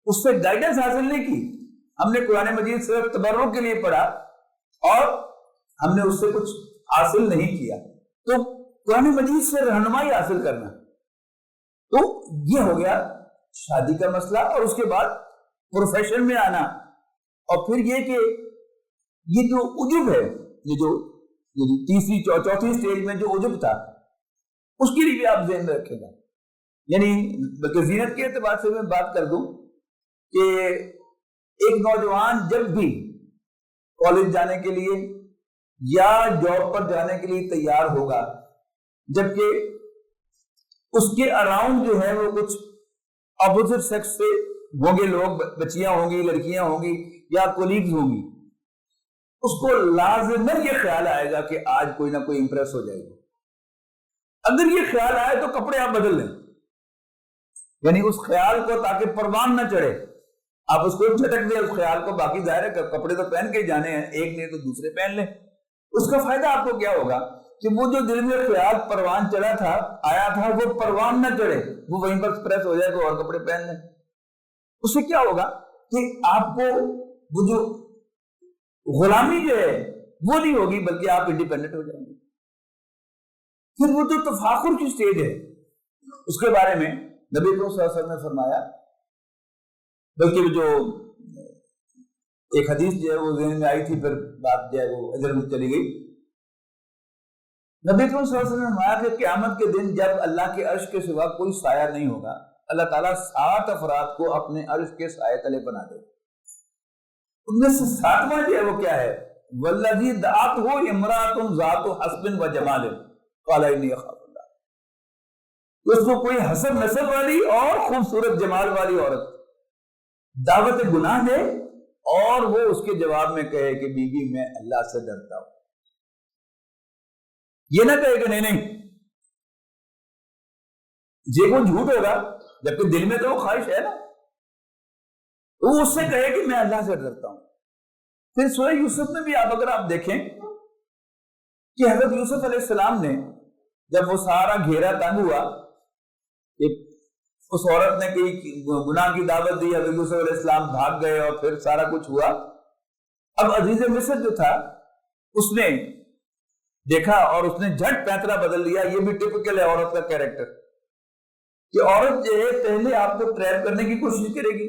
اس سے گائیڈنس حاصل نہیں کی. ہم نے قرآن مجید صرف تبرک کے لیے پڑھا اور ہم نے اس سے کچھ حاصل نہیں کیا. تو قرآن مجید سے رہنمائی حاصل کرنا, تو یہ ہو گیا شادی کا مسئلہ. اور اس کے بعد پروفیشن میں آنا, اور پھر یہ کہ یہ جو عجب ہے, یہ جو تیسری چوتھی سٹیج میں جو عجب تھا, اس کے لیے بھی آپ ذہن میں رکھیں گا. یعنی بلکہ زینت کے اعتبار سے میں بات کر دوں کہ ایک نوجوان جب بھی کالج جانے کے لیے یا جاب پر جانے کے لیے تیار ہوگا, جبکہ اس کے اراؤنڈ جو ہے وہ کچھ اپوزٹ سیکس سے ہوں گے لوگ, بچیاں ہوں گی, لڑکیاں ہوں گی یا کولیگز ہوں گی, اس کو لازماً یہ خیال آئے گا کہ آج کوئی نہ کوئی امپریس ہو جائے گا. اگر یہ خیال آئے تو کپڑے آپ بدل لیں, یعنی اس خیال کو, تاکہ پروان نہ چڑھے, آپ اس کو جھٹک دیں اس خیال کو. باقی ظاہر ہے کپڑے تو پہن کے جانے ہیں, ایک نہیں تو دوسرے پہن لیں. اس کا فائدہ آپ کو کیا ہوگا کہ وہ جو دل میں خیال پروان چڑھا تھا, آیا تھا, وہ پروان نہ چڑھے, وہ وہیں پر پریس ہو جائے گا اور کپڑے پہن لیں. اس سے کیا ہوگا کہ آپ کو وہ جو غلامی جو ہے وہ نہیں ہوگی, بلکہ آپ انڈیپینڈنٹ ہو جائیں گے. پھر وہ جو تفاخر کی سٹیج ہے اس کے بارے میں نبی صلی اللہ علیہ وسلم نے فرمایا, بلکہ جو ایک حدیث جو ہے وہ ذہن میں آئی تھی, پھر بات جو ہے وہ ادھر چلی گئی. نبی صلی اللہ علیہ وسلم نے فرمایا کہ قیامت کے دن جب اللہ کے عرش کے سوا کوئی سایہ نہیں ہوگا, اللہ تعالیٰ 7 افراد کو اپنے عرش کے سائے تلے بنا دے. ان میں سے 7واں جو ہے وہ کیا ہے, والذی دعتہ امرأۃ ذات حسب و جمال قال انی اخاف اللہ. اس کو کوئی حسب نسب والی اور خوبصورت جمال والی عورت دعوت گناہ دے, اور وہ اس کے جواب میں کہے کہ بی بی میں اللہ سے ڈرتا ہوں. یہ نہ کہے کہ نہیں نہیں, یہ وہ جھوٹ ہوگا, جبکہ دل میں تو وہ خواہش ہے نا, وہ اس سے کہے کہ میں اللہ سے ڈرتا ہوں. پھر سورہ یوسف میں بھی اگر آپ دیکھیں کہ حضرت یوسف علیہ السلام نے جب وہ سارا گھیرا تنگ ہوا کہ اس عورت نے کئی گناہ کی دعوت دی, حضرت یوسف علیہ السلام بھاگ گئے اور پھر سارا کچھ ہوا. اب عزیز مصر جو تھا اس نے دیکھا اور اس نے جھٹ پینترا بدل دیا. یہ بھی ٹپکل ہے عورت کا کیریکٹر کہ عورت جو ہے پہلے آپ کو ٹریپ کرنے کی کوشش کرے گی,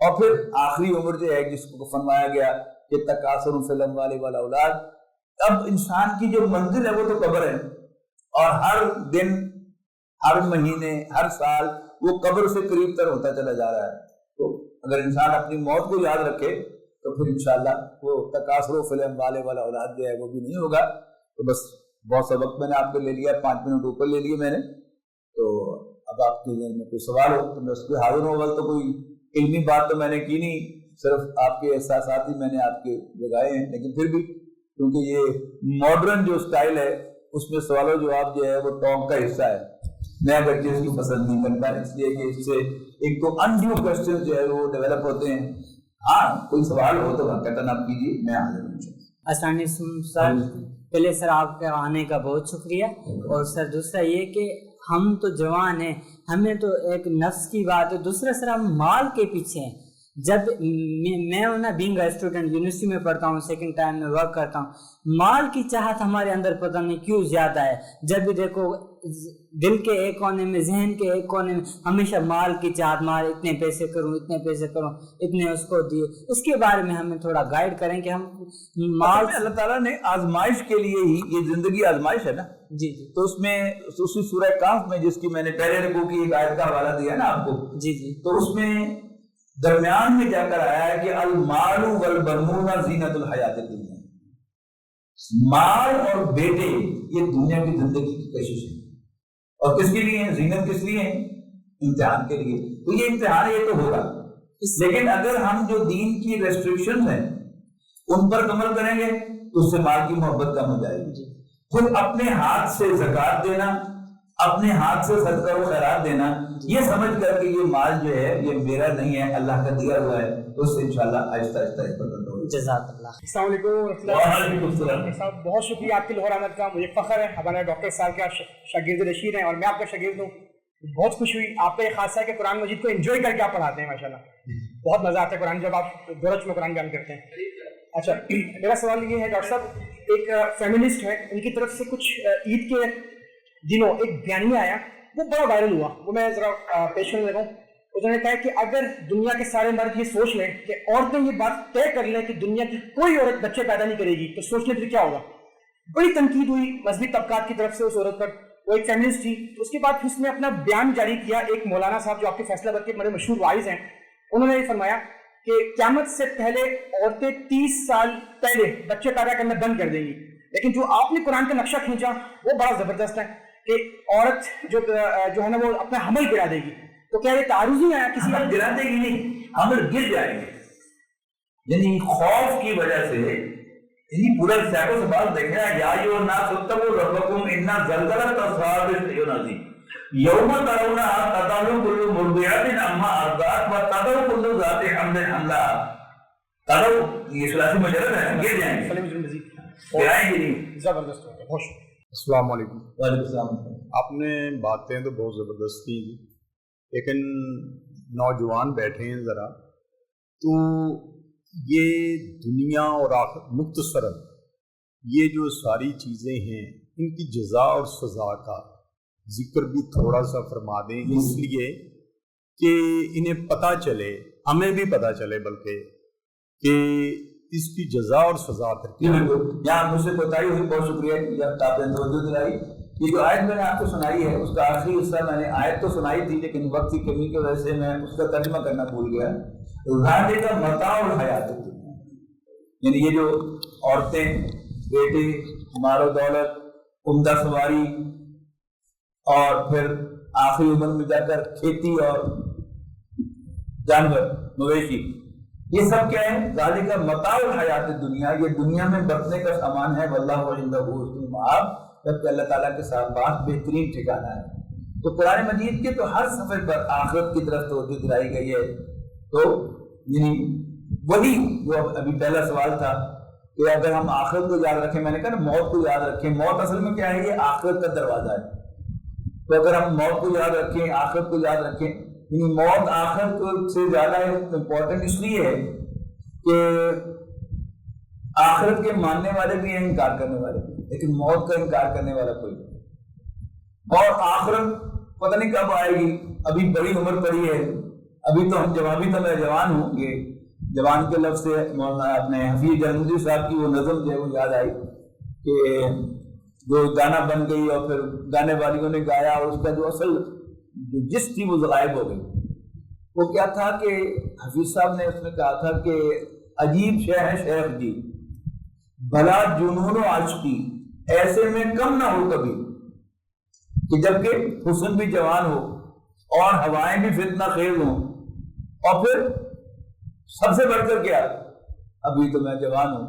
اور پھر آخری عمر جو ہے جس کو فرمایا گیا کہ تکاثر فی الاموال والاولاد، اب انسان کی جو منزل ہے وہ تو قبر ہے، اور ہر دن ہر مہینے ہر سال وہ قبر سے قریب تر ہوتا چلا جا رہا ہے. تو اگر انسان اپنی موت کو یاد رکھے تو پھر انشاءاللہ وہ تکاثر فی الاموال والاولاد جو ہے وہ بھی نہیں ہوگا. تو بس بہت سا وقت میں نے آپ کو لے لیا، 5 منٹ اوپر لے لیے میں نے. تو اب آپ کے ذہن میں کوئی سوال ہو تو میں اس پہ حاضر ہوں. تو کوئی علمی بات تو میں نے کی نہیں، صرف آپ کے احساسات ہی میں نے آپ کے جگائے ہیں، لیکن پھر بھی کیونکہ یہ ماڈرن جو اسٹائل ہے اس میں سوال و جواب جو ہے وہ ٹاک کا حصہ ہے. میں اگر چیز کو پسند نہیں کرتا اس لیے کہ اس سے ایک تو انڈیو کوسچن جو ہے وہ ڈیولپ ہوتے ہیں. ہاں کوئی سوال ہو تو واقعتاً آپ کیجیے، میں حاضر ہوں. السلام علیکم سر. پہلے سر آپ کا آنے کا بہت شکریہ. اور سر دوسرا یہ کہ ہم تو جوان ہیں، ہمیں تو ایک نفس کی بات ہے، دوسرا سر ہم مال کے پیچھے ہیں. جب میں نا بینگ اسٹوڈنٹ یونیورسٹی میں پڑھتا ہوں، سیکنڈ ٹائم میں ورک کرتا ہوں، مال کی چاہت ہمارے اندر پتہ نہیں کیوں زیادہ ہے. جب بھی دیکھو دل کے ایک کونے میں، ذہن کے ایک کونے میں ہمیشہ مال کی چاہت، مال اتنے پیسے کروں، اتنے پیسے کروں، اتنے اس کو دیے. اس کے بارے میں ہمیں تھوڑا گائیڈ کریں کہ ہم مال، اللہ تعالیٰ نے آزمائش کے لیے ہی، یہ زندگی آزمائش ہے نا. جی تو اس میں اسی سورہ کہف میں جس کی میں نے پہلے رکوع کی ایک آیت کا حوالہ دیا نا آپ کو، جی تو اس میں درمیان میں جا کر آیا ہے کہ المال والبنون زینت الحیات الدنیا، مال اور بیٹے یہ دنیا کی زندگی کی کشش ہے. اور کس کے لیے ہیں؟ زینت کس لیے ہے؟ امتحان کے لیے. تو یہ امتحان یہ تو ہوگا، لیکن اگر ہم جو دین کی ریسٹرکشن ہیں ان پر عمل کریں گے تو اس سے مال کی محبت کم ہو جائے گی. پھر اپنے ہاتھ سے زکوٰۃ دینا، اپنے ہاتھ سے صدقہ و خیرات دینا، یہ سمجھ کر کہ یہ مال جو ہے یہ میرا نہیں ہے، اللہ کا دیا ہوا ہے، تو اس سے انشاءاللہ آہستہ آہستہ اس پر کنٹرول. جزاک اللہ. السلام علیکم. وعلیکم السلام. صاحب بہت شکریہ آپ کی لاہور آمد کا، مجھے فخر ہے ہمارے ڈاکٹر صاحب کا شاگرد رشید ہیں اور میں آپ کا شاگرد ہوں. بہت خوش ہوئی. آپ کا یہ خاصہ ہے کہ قرآن مجید کو انجوائے کر کے آپ پڑھاتے ہیں، ماشاء اللہ بہت مزہ آتا ہے قرآن جب آپ دورج میں قرآن بیان کرتے ہیں. اچھا میرا سوال یہ ہے ڈاکٹر صاحب، ایک فیمنسٹ ہے، ان کی طرف سے کچھ عید کے دنوں ایک بیانیہ آیا، وہ بڑا وائرل ہوا، وہ میں ذرا پیش کرنے لگا ہوں. انہوں نے کہا کہ اگر دنیا کے سارے مرد یہ سوچ لیں کہ عورتیں یہ بات طے کر لیں کہ دنیا کی کوئی عورت بچے پیدا نہیں کرے گی تو سوچنے پھر کیا ہوگا. بڑی تنقید ہوئی مذہبی طبقات کی طرف سے اس عورت پر. وہ ایک فیمنسٹ تھی. اس کے بعد اس نے اپنا بیان جاری کیا. ایک مولانا صاحب جو آپ کے فیصلہ آباد کے بڑے مشہور وائز ہیں، انہوں نے یہ فرمایا کہ قیامت سے پہلے عورتیں 30 سال پہلے بچے پیدا کرنا بند کر دیں گی. لیکن جو آپ نے قرآن کا نقشہ کھینچا وہ بڑا زبردست ہے کہ عورت جو ہے نا وہ اپنا حمل گرا دے گی. تو کیا یہ تعارض نہیں آیا؟ کسی حمل گرا دے گی نہیں، حمل گر جائیں گے. یعنی خوف کی وجہ سے، یعنی پورا سیاق و سباق دیکھنا ہے. یا ایھا الناس اتقوا ربکم ان زلزلۃ الساعۃ شیء عظیم یوم ترونها تذهل كل مرضعۃ عما ارضعت وتضع كل ذات حمل حملها. تضع یہ ثلاثی مجرد ہے، گر جائیں گے، گرائیں گے نہیں. زبردست ہو گیا. خوش. السلام علیکم. وعلیکم السلام. آپ نے باتیں تو بہت زبردست کی، لیکن نوجوان بیٹھے ہیں ذرا، تو یہ دنیا اور آخرت مختصراً یہ جو ساری چیزیں ہیں ان کی جزا اور سزا کا ذکر بھی تھوڑا سا فرما دیں، اس لیے کہ انہیں پتہ چلے، ہمیں بھی پتہ چلے بلکہ کہ اس کی جزا اور سزا جی بالکل. یہاں مجھ سے کوتاہی ہوئی، بہت شکریہ کہ آپ نے توجہ دلائی. یہ جو آیت میں نے آپ کو سنائی ہے اس کا آخری حصہ میں نے آیت تو سنائی تھی لیکن وقت کی کمی کی وجہ سے میں اس کا ترجمہ کرنا بھول گیا. ذالک متاع الحیات الدنیا، یعنی یہ جو عورتیں، بیٹے، مال و دولت، عمدہ سواری، اور پھر آخری عمر میں جا کر کھیتی اور جانور مویشی، یہ سب کیا ہے؟ ذالک متاع الحیات الدنیا، یہ دنیا میں برتنے کا سامان ہے. واللہ عندہ حسن المآب، جبکہ اللہ تعالیٰ کے ساتھ بات بہترین ٹھکانہ ہے. تو قرآن مجید کے تو ہر صفحے پر آخرت کی طرف توجہ دلائی گئی ہے. تو یعنی وہی جو ابھی پہلا سوال تھا کہ اگر ہم آخرت کو یاد رکھیں، میں نے کہا نا موت کو یاد رکھیں. موت اصل میں کیا ہے؟ یہ آخرت کا دروازہ ہے. تو اگر ہم موت کو یاد رکھیں، آخرت کو یاد رکھیں، یعنی موت آخرت سے زیادہ امپورٹنٹ اس لیے ہے کہ آخرت کے ماننے والے بھی ہیں، انکار کرنے والے بھی، لیکن موت کا انکار کرنے والا کوئی نہیں. اور آخرت پتہ نہیں کب آئے گی. ابھی بڑی عمر پڑی ہے، ابھی تو میں جوان ہوں، یہ جوان کے لفظ سے مولانا اپنے حفیظ جنگجو صاحب کی وہ نظم جو ہے وہ یاد آئی کہ جو گانا بن گئی اور پھر گانے والیوں نے گایا اور اس کا جو اصل جو جس تھی وہ غائب ہو گئی. وہ کیا تھا کہ حفیظ صاحب نے اس میں کہا تھا کہ عجیب شے ہے شیخ جی، بھلا جنون و عاشقی ایسے میں کم نہ ہو کبھی، کہ جبکہ حسن بھی جوان ہو اور ہوائیں بھی فتنہ خیز ہوں، اور پھر سب سے بڑھ کر کیا، ابھی تو میں جوان ہوں.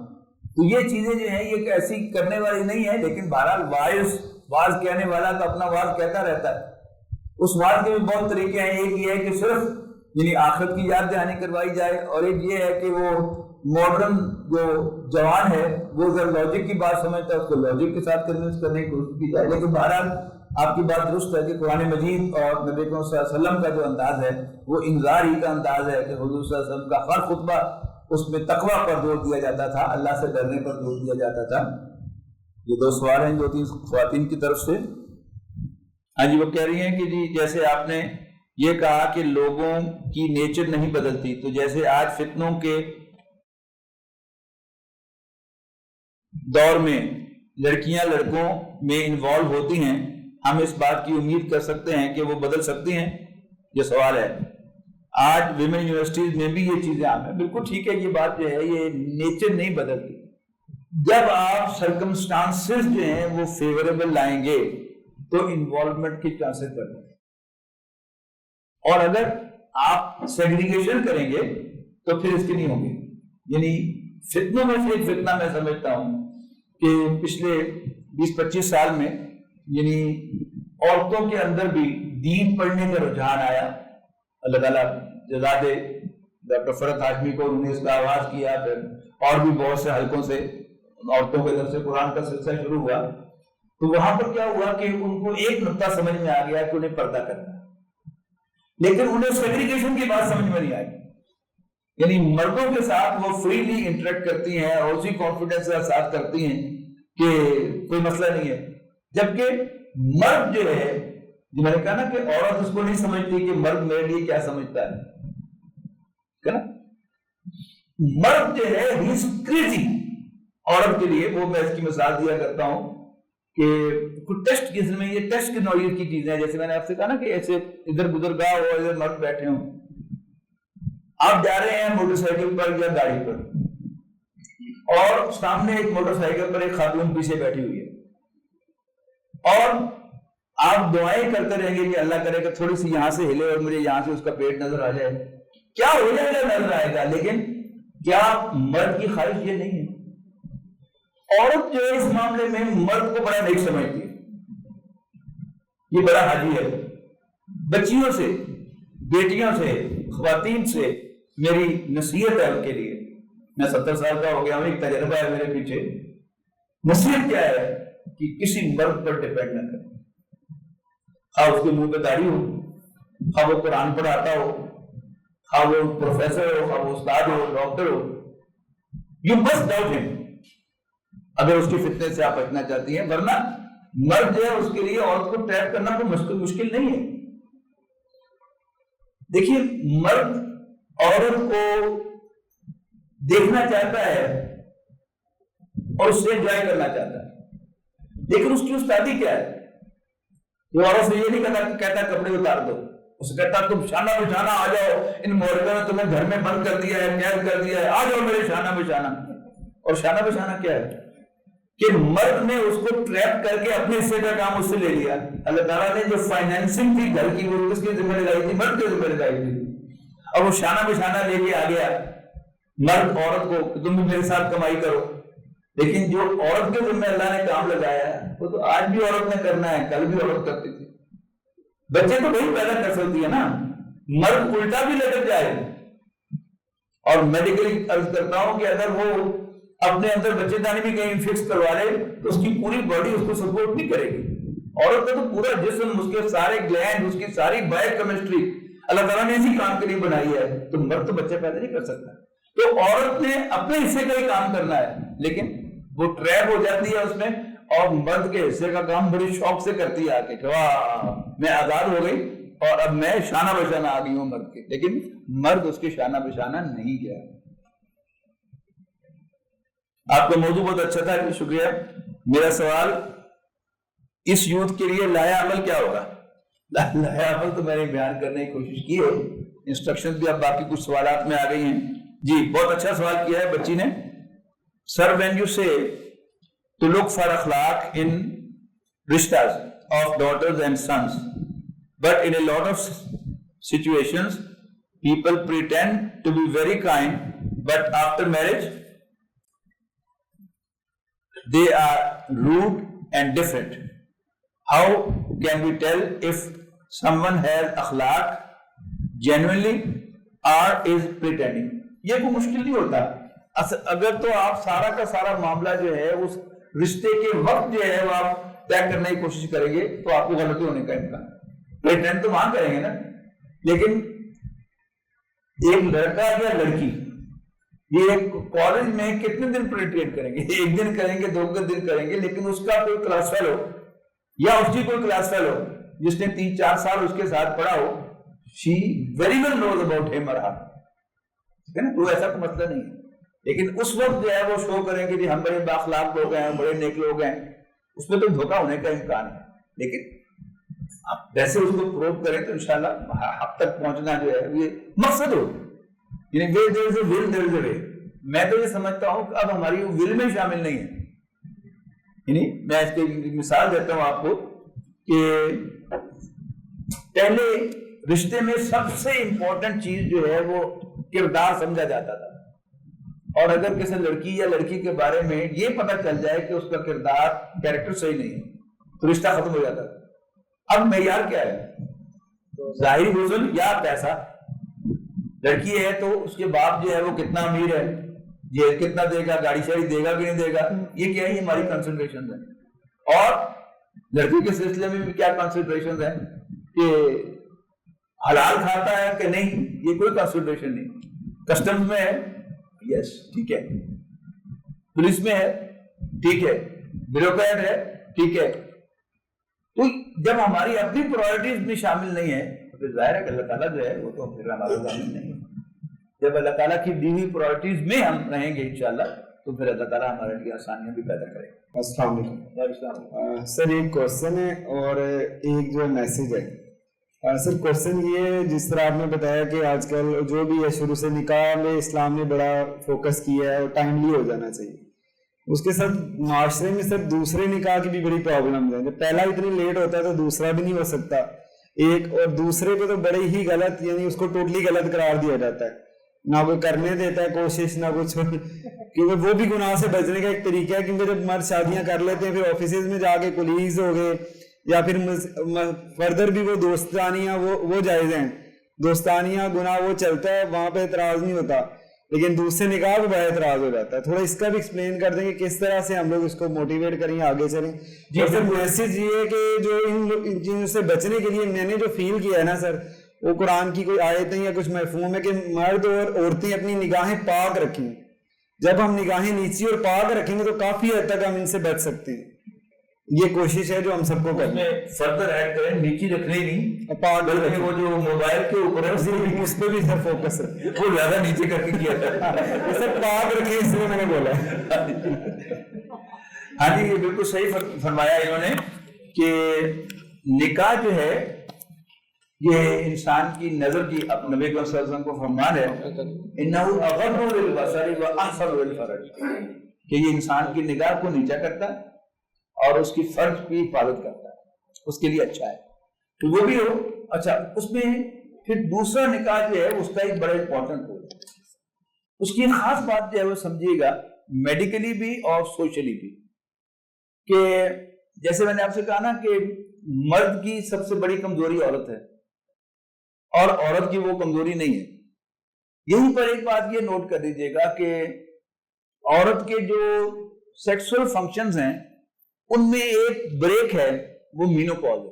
تو یہ چیزیں جو ہیں یہ ایسی کرنے والی نہیں ہے، لیکن بہرحال واز کہنے والا تو اپنا واز کہتا رہتا ہے. اس واز کے بھی بہت طریقے ہیں. ایک یہ ہے کہ صرف یعنی آخرت کی یاد دہانی کروائی جائے، اور ایک یہ ہے کہ وہ ماڈرن جو جوان ہے وہ اگر لاجک کی بات سمجھتا ہے اس کو لاجک کے ساتھ کنوینس کرنے کی کوشش کی جائے. لیکن بہرحال آپ کی بات درست ہے کہ قرآن مجید اور نبی کریم صلی اللہ علیہ وسلم کا جو انداز ہے وہ انذار ہی کا انداز ہے کہ حضور صلی اللہ علیہ وسلم کا ہر خطبہ اس میں تقویٰ پر زور دیا جاتا تھا، اللہ سے ڈرنے پر زور دیا جاتا تھا. یہ 2 سوال ہیں 2-3 خواتین کی طرف سے. ہاں جی، وہ کہہ رہی ہیں کہ جی جیسے آپ نے یہ کہا کہ لوگوں کی نیچر نہیں بدلتی، تو جیسے آج فتنوں کے دور میں لڑکیاں لڑکوں میں انوالو ہوتی ہیں، ہم اس بات کی امید کر سکتے ہیں کہ وہ بدل سکتی ہیں؟ یہ سوال ہے. آج ویمن یونیورسٹیز میں بھی یہ چیزیں عام ہیں. بالکل ٹھیک ہے، یہ بات جو ہے یہ نیچر نہیں بدلتی. جب آپ سرکمسٹانسز جو ہیں وہ فیوریبل لائیں گے تو انوالومنٹ کی چانسز بڑھیں گے، اور اگر آپ سیگریگیشن کریں گے تو پھر اس کی نہیں ہوگی. یعنی فتنوں میں سے ایک فتنہ میں سمجھتا ہوں کہ پچھلے 20-25 سال میں یعنی عورتوں کے اندر بھی دین پڑھنے کا رجحان آیا. اللہ تعالیٰ جزا دے ڈاکٹر فرحت ہاشمی کو، انہوں نے اس کا آغاز کیا، پھر اور بھی بہت سے حلقوں سے عورتوں کے طرف سے قرآن کا سلسلہ شروع ہوا. تو وہاں پر کیا ہوا کہ ان کو ایک نقطہ سمجھ میں آ گیا کہ انہیں پردہ کرنا ہے، لیکن انہیں سیگریگیشن کی بات سمجھ میں نہیں آئی. یعنی مردوں کے ساتھ وہ فریلی انٹریکٹ کرتی ہیں اور اسی کانفیڈنس کے ساتھ کرتی ہیں کہ کوئی مسئلہ نہیں ہے، جبکہ مرد جو ہے، جو میں نے کہا نا کہ عورت اس کو نہیں سمجھتی کہ مرد میرے لیے کیا سمجھتا ہے نا. مرد جو ہے ہی از کریزی عورت کے لیے. وہ میں اس کی مثال دیا کرتا ہوں کہ کچھ ٹیسٹ کس میں، یہ ٹیسٹ کی نوعیت کی چیزیں ہیں. جیسے میں نے آپ سے کہا نا کہ ایسے ادھر گزرگاہ ہو، ادھر مرد بیٹھے ہوں، آپ جا رہے ہیں موٹر سائیکل پر یا گاڑی پر، اور سامنے ایک موٹر سائیکل پر ایک خاتون پیچھے بیٹھی ہوئی ہے، اور آپ دعائیں کرتے رہیں گے کہ اللہ کرے کہ تھوڑی سی یہاں سے ہلے اور مجھے یہاں سے اس کا پیٹ نظر آ جائے. کیا ہو جائے گا نظر آئے گا، لیکن کیا مرد کی خواہش یہ نہیں ہے؟ عورت جو ہے اس معاملے میں مرد کو بڑا نیک سمجھتی ہے، یہ بڑا حاجی ہے. بچیوں سے، بیٹیوں سے، خواتین سے میری نصیحت ہے ان کے لیے. میں 70 سال کا ہو گیا ہوں، ایک تجربہ ہے میرے پیچھے. نصیحت کیا ہے کہ کسی مرد پر ڈپینڈ نہ کریں، خواہ اس کے منہ پہ داڑھی ہو، خواہ وہ قرآن پڑھاتا ہو، خواہ وہ پروفیسر ہو، خواہ وہ استاد ہو، ڈاکٹر ہو. یو مسٹ ڈاؤٹ ہم اگر اس کی فتنے سے آپ بچنا چاہتی ہیں. ورنہ مرد جو ہے اس کے لیے عورت کو ٹریپ کرنا کوئی مشکل نہیں ہے. دیکھیے، مرد عورت کو دیکھنا چاہتا ہے اور اس سے انجوائے کرنا چاہتا ہے، لیکن اس کی استادی کیا ہے؟ وہ عورت سے یہ نہیں کہتا کپڑے اتار دو، اسے کہتا تم شانہ بشانہ آ جاؤ، ان مورکوں نے تمہیں گھر میں بند کر دیا ہے، قید کر دیا ہے، آ جاؤ میرے شانہ بشانہ. اور شانہ بشانہ کیا ہے کہ مرد نے اس کو ٹریپ کر کے اپنے حصے کا کام اس سے لے لیا. اللہ تعالیٰ نے جو فائنینسنگ تھی گھر کی وہ کس کی ذمہ داری تھی؟ مرد کی ذمہ داری تھی. اور وہ شانہ بشانہ لے کے آ گیا مرد عورت کو کہ تم بھی میرے ساتھ کمائی کرو. لیکن جو عورت کے ذمہ اللہ نے کام لگایا ہے وہ تو آج بھی عورت نے کرنا ہے، کل بھی عورت کرتی تھی. بچے تو وہی پیدا کر سکتی ہے نا. مرد الٹا بھی لٹک جائے، اور میڈیکلی عرض کرتا ہوں کہ اگر وہ اپنے اندر بچے دانی بھی کہیں فکس کروا لے تو اس کی پوری باڈی اس کو سپورٹ نہیں کرے گی. عورت کا تو پورا جسم، اس کے سارے گلینڈ، اس کی ساری بایو کیمسٹری اللہ تعالیٰ نے اسی کام کے لیے بنائی ہے. تو مرد تو بچے پیدا نہیں کر سکتا. تو عورت نے اپنے حصے کا ہی کام کرنا ہے، لیکن وہ ٹریپ ہو جاتی ہے اس میں، اور مرد کے حصے کا کام بڑی شوق سے کرتی ہے آ کے کہ واہ میں آزاد ہو گئی. اور اب میں شانہ بشانہ آ گئی ہوں مرد کے، لیکن مرد اس کے شانہ بشانہ نہیں گیا۔ آپ کا موضوع بہت اچھا تھا، شکریہ۔ میرا سوال اس یوتھ کے لیے لایا عمل کیا ہوگا؟ لایا عمل تو میں نے بیان کرنے کی کوشش کی ہے، انسٹرکشن بھی اب باقی کچھ سوالات میں آ گئی ہیں۔ جی بہت اچھا سوال کیا ہے بچی نے۔ Sir when you say to look for اخلاق ان رشتاز of daughters and sons but in a lot of situations people pretend to be very kind but after marriage they are rude and different. How can we tell if someone has akhlaq genuinely or is pretending? یہ کوئی مشکل نہیں ہوتا، اگر تو آپ سارا کا سارا معاملہ جو ہے اس رشتے کے وقت جو ہے وہ آپ طے کرنے کی کوشش کریں گے تو آپ کو غلطی ہونے کا امکان، پریٹینڈ تو وہاں کریں گے نا۔ لیکن ایک لڑکا یا لڑکی یہ کالج میں کتنے دن پریٹینڈ کریں گے؟ ایک دن کریں گے، 2 دن کریں گے، لیکن اس کا کوئی کلاس فیلو یا اس کی کوئی کلاس فیلو جس نے 3-4 سال اس کے ساتھ پڑھا ہو، she very well knows about him or her، ٹھیک ہے نا؟ تو ایسا کوئی مسئلہ نہیں ہے۔ لیکن اس وقت جو ہے وہ شو کریں گے کہ ہم بڑے بااخلاق لوگ ہیں، بڑے نیک لوگ ہیں، اس میں تو دھوکہ ہونے کا امکان ہے۔ لیکن آپ ویسے اس کو پروو کریں تو انشاءاللہ حق تک پہنچنا جو ہے یہ مقصد ہو، یعنی where there is a will there is a way۔ میں تو یہ سمجھتا ہوں کہ اب ہماری ول میں شامل نہیں ہے، یعنی میں اس کی مثال دیتا ہوں آپ کو کہ پہلے رشتے میں سب سے امپورٹنٹ چیز جو ہے وہ کردار سمجھا جاتا تھا، اور اگر کسی لڑکی یا لڑکی کے بارے میں یہ پتہ چل جائے کہ اس کا کردار کیریکٹر صحیح نہیں ہے تو رشتہ ختم ہو جاتا تھا۔ اب معیار کیا ہے؟ ظاہری حسن یا پیسہ؟ لڑکی ہے تو اس کے باپ جو ہے وہ کتنا امیر ہے، یہ کتنا دے گا، گاڑی شاڑی دے گا کہ نہیں دے گا، یہ کیا ہے؟ یہ ہماری کنسنٹریشن ہے۔ اور لڑکی کے سلسلے میں بھی کیا کنسنٹریشن ہے کہ حلال کھاتا ہے کہ نہیں، یہ کوئی کنسنٹریشن نہیں۔ کسٹمز میں ہے، یس ٹھیک ہے، پولیس میں ہے، ٹھیک ہے، بیوروکریٹ ہے، ٹھیک ہے۔ تو جب ہماری اپنی پرائرٹیز بھی شامل نہیں ہے تو ظاہر ہے کہ اللہ تعالیٰ جو ہے وہ تو پھر ہمارا ضامن نہیں ہے۔ جب اللہ تعالیٰ کی دی ہوئی پرائرٹیز میں ہم رہیں گے انشاءاللہ تو پھر اللہ تعالیٰ ہمارے لیے آسانیاں بھی پیدا کرے گا۔ السلام علیکم سر، ایک کوشچن ہے اور ایک جو میسج ہے۔ سر کوشچن یہ ہے، جس طرح آپ نے بتایا کہ آج کل جو بھی ہے شروع سے نکاح میں اسلام نے بڑا فوکس کیا ہے اور ٹائملی ہو جانا چاہیے، اس کے ساتھ معاشرے میں سر دوسرے نکاح کی بھی بڑی پرابلم ہے۔ جب پہلا اتنی لیٹ ہوتا ہے تو دوسرا بھی نہیں ہو سکتا ایک، اور دوسرے پہ تو بڑے ہی غلط، یعنی اس کو ٹوٹلی غلط قرار دیا جاتا ہے، نہ کوئی کرنے دیتا ہے کوشش، نہ کچھ، کیونکہ وہ بھی گناہ سے بچنے کا ایک طریقہ ہے۔ کیونکہ جب مرد شادیاں کر لیتے ہیں پھر آفیسز میں جا کے کولیگز ہو گئے یا پھر فردر بھی وہ دوستانیاں وہ جائز ہیں، دوستانیاں گناہ وہ چلتا ہے، وہاں پہ اعتراض نہیں ہوتا، لیکن دوسرے نکاح پہ بڑا اعتراض ہو جاتا ہے۔ تھوڑا اس کا بھی ایکسپلین کر دیں کہ کس طرح سے ہم لوگ اس کو موٹیویٹ کریں، آگے چلیں۔ جی سر، میسج یہ ہے کہ جو ان چیزوں سے بچنے کے لیے میں نے جو فیل کیا ہے نا سر، وہ قرآن کی کوئی آیتیں یا کچھ مفہوم ہے کہ مرد اور عورتیں اپنی نگاہیں پاک رکھیں۔ جب ہم نگاہیں نیچی اور پاک رکھیں گے تو کافی حد تک ہم ان سے بچ سکتے ہیں۔ یہ کوشش ہے جو ہم سب کو کرنا ہے۔ فردر ایڈ کریں، نیچی رکھنے ہی نہیں، پاک بلکہ وہ جو موبائل کے اوپر ہے اس پہ بھی سر فوکس ہے، وہ زیادہ نیچے کر کے کیا تھا۔ سر پاک رکھیں، اس لیے میں نے بولا ہے۔ ہاں جی، یہ بالکل صحیح فرمایا انہوں نے کہ نکاح جو ہے یہ انسان کی نظر کی، نبی صلی اللہ علیہ وسلم کو فرمان ہے انہو اغض للبصر واحسن للفرج، کہ یہ انسان کی نگاہ کو نیچا کرتا ہے اور اس کی فرج کی حفاظت کرتا ہے، اس کے لیے اچھا ہے۔ تو وہ بھی ہو اچھا، اس میں پھر دوسرا نکاح جو ہے اس کا ایک بڑا امپورٹنٹ رول ہے، اس کی خاص بات جو ہے وہ سمجھیے گا میڈیکلی بھی اور سوشلی بھی، کہ جیسے میں نے آپ سے کہا نا کہ مرد کی سب سے بڑی کمزوری عورت ہے اور عورت کی وہ کمزوری نہیں ہے۔ یہیں پر ایک بات یہ نوٹ کر دیجئے گا کہ عورت کے جو سیکسول فنکشنز ہیں ان میں ایک بریک ہے، وہ مینوپاز ہے،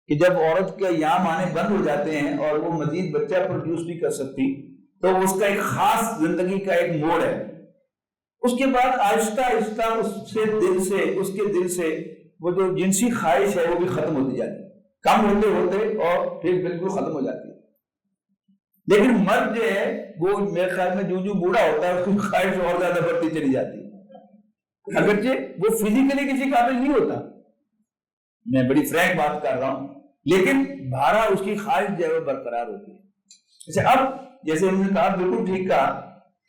کہ جب عورت کے ایام آنے بند ہو جاتے ہیں اور وہ مزید بچہ پروڈیوس نہیں کر سکتی تو اس کا ایک خاص زندگی کا ایک موڑ ہے۔ اس کے بعد آہستہ آہستہ اس کے دل سے وہ جو جنسی خواہش ہے وہ بھی ختم ہوتی جاتی ہے، کم ہوتے ہوتے اور پھر بالکل ختم ہو جاتی ہے. لیکن مرد جو ہے وہ میرے خیال میں جو بوڑھا ہوتا ہے اس کی خواہش اور زیادہ بڑھتی چلی جاتی ہے، اگرچہ وہ فزیکلی کسی قابل نہیں ہوتا، میں بڑی فرینک بات کر رہا ہوں، لیکن بھارا اس کی خواہش جو ہے وہ برقرار ہوتی ہے. اچھا، اب جیسے ہم نے کہا، بالکل ٹھیک کہا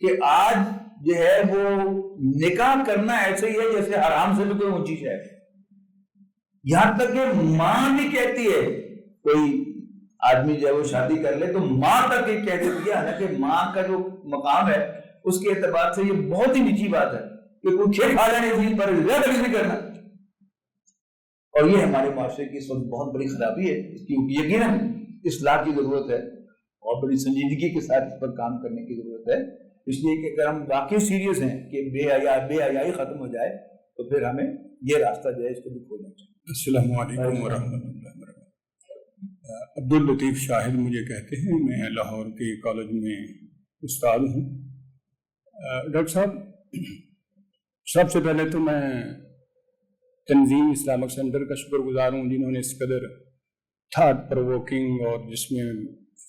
کہ آج جو ہے وہ نکاح کرنا ایسے ہی ہے جیسے حرام سے بھی کوئی اونچی شے ہے. یہاں تک کہ ماں بھی کہتی ہے، کوئی آدمی جو ہے وہ شادی کر لے تو ماں تک یہ کہہ دیتی ہے، حالانکہ ماں کا جو مقام ہے اس کے اعتبار سے یہ بہت ہی نیچی بات ہے کہ کوئی کھیل کھا لینے چیز پر زیادہ کچھ نہیں کرنا. اور یہ ہمارے معاشرے کی اس وقت بہت بڑی خرابی ہے، کیونکہ یقیناً اصلاح کی ضرورت ہے اور بڑی سنجیدگی کے ساتھ اس پر کام کرنے کی ضرورت ہے. اس لیے کہ اگر ہم واقعی سیریس ہیں کہ بے حیائی ختم ہو جائے تو پھر ہمیں یہ راستہ جو ہے اس کو بھی کھولنا چاہیے. السلام علیکم ورحمۃ اللہ وبرکاتہ. عبداللطیف شاہد مجھے کہتے ہیں، میں لاہور کے کالج میں استاد ہوں. ڈاکٹر صاحب، سب سے پہلے تو میں تنظیم اسلامک سینٹر کا شکر گزار ہوں جنہوں نے اس قدر تھاٹ پرووکنگ اور جس میں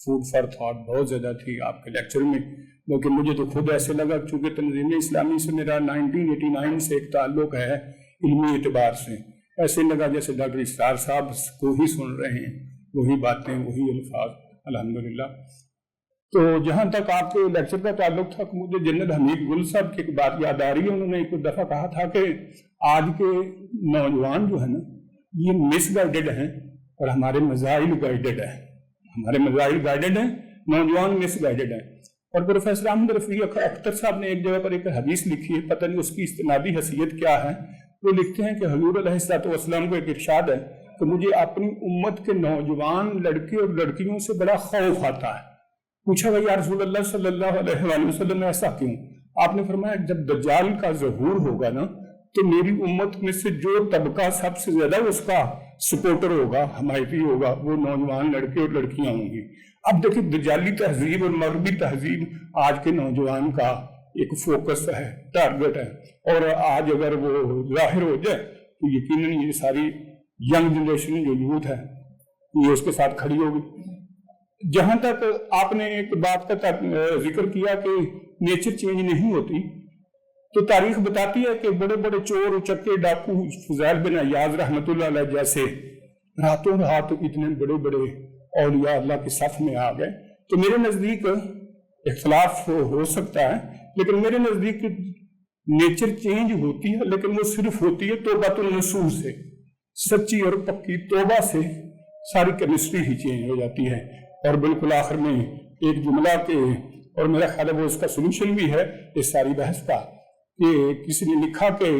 فوڈ فار تھاٹ بہت زیادہ تھی آپ کے لیکچر میں. لیکن مجھے تو خود ایسے لگا، چونکہ تنظیم اسلامی سے میرا 1989 سے ایک تعلق ہے علمی اعتبار سے، ایسے لگا جیسے ڈاکٹر اسرار صاحب کو ہی سن رہے ہیں، وہی باتیں، وہی الفاظ، الحمدللہ. تو جہاں تک آپ کے لیکچر کا تعلق تھا، مجھے جنرل حمید گل صاحب کی ایک بات یاد آ رہی ہے. انہوں نے ایک دفعہ کہا تھا کہ آج کے نوجوان جو ہے نا یہ مس گائیڈڈ ہیں اور ہمارے مزائل گائیڈڈ ہیں. ہمارے مزائل گائیڈڈ ہیں، نوجوان مس گائیڈڈ ہیں. اور پروفیسر احمد رفیع اختر صاحب نے ایک جگہ پر ایک حدیث لکھی ہے، پتہ نہیں اس کی استنادی حیثیت کیا ہے. وہ لکھتے ہیں کہ حضور علیہ الصلوۃ والسلام کو ایک ارشاد ہے کہ مجھے اپنی امت کے نوجوان لڑکے اور لڑکیوں سے بڑا خوف آتا ہے. پوچھا گیا یا رسول اللہ صلی اللہ علیہ وآلہ وسلم ایسا کیوں؟ آپ نے فرمایا جب دجال کا ظہور ہوگا نا تو میری امت میں سے جو طبقہ سب سے زیادہ اس کا سپورٹر ہوگا، حمایتی ہوگا، وہ نوجوان لڑکے اور لڑکیاں ہوں گی. اب دیکھیں دجالی تہذیب اور مغربی تہذیب آج کے نوجوان کا ایک فوکس ہے، ٹارگٹ ہے، اور آج اگر وہ ظاہر ہو جائے تو یقیناً یہ ساری ینگ جنریشن جو یوتھ ہے یہ اس کے ساتھ کھڑی ہوگی. جہاں تک آپ نے ایک بات کا ذکر کیا کہ نیچر چینج نہیں ہوتی، تو تاریخ بتاتی ہے کہ بڑے بڑے چور اچکے ڈاکو فضیل بن عیاض رحمۃ اللہ علیہ جیسے راتوں رات اتنے بڑے بڑے اولیاء اللہ کے صف میں آ گئے. تو میرے نزدیک اختلاف ہو سکتا ہے، لیکن میرے نزدیک نیچر چینج ہوتی ہے، لیکن وہ صرف ہوتی ہے توبۃ النصوح سے. سچی اور پکی توبہ سے ساری کیمسٹری ہی چینج ہو جاتی ہے. اور بالکل آخر میں ایک جملہ کے، اور میرا خیال ہے وہ اس کا سلوشن بھی ہے اس ساری بحث کا، کہ کسی نے لکھا کہ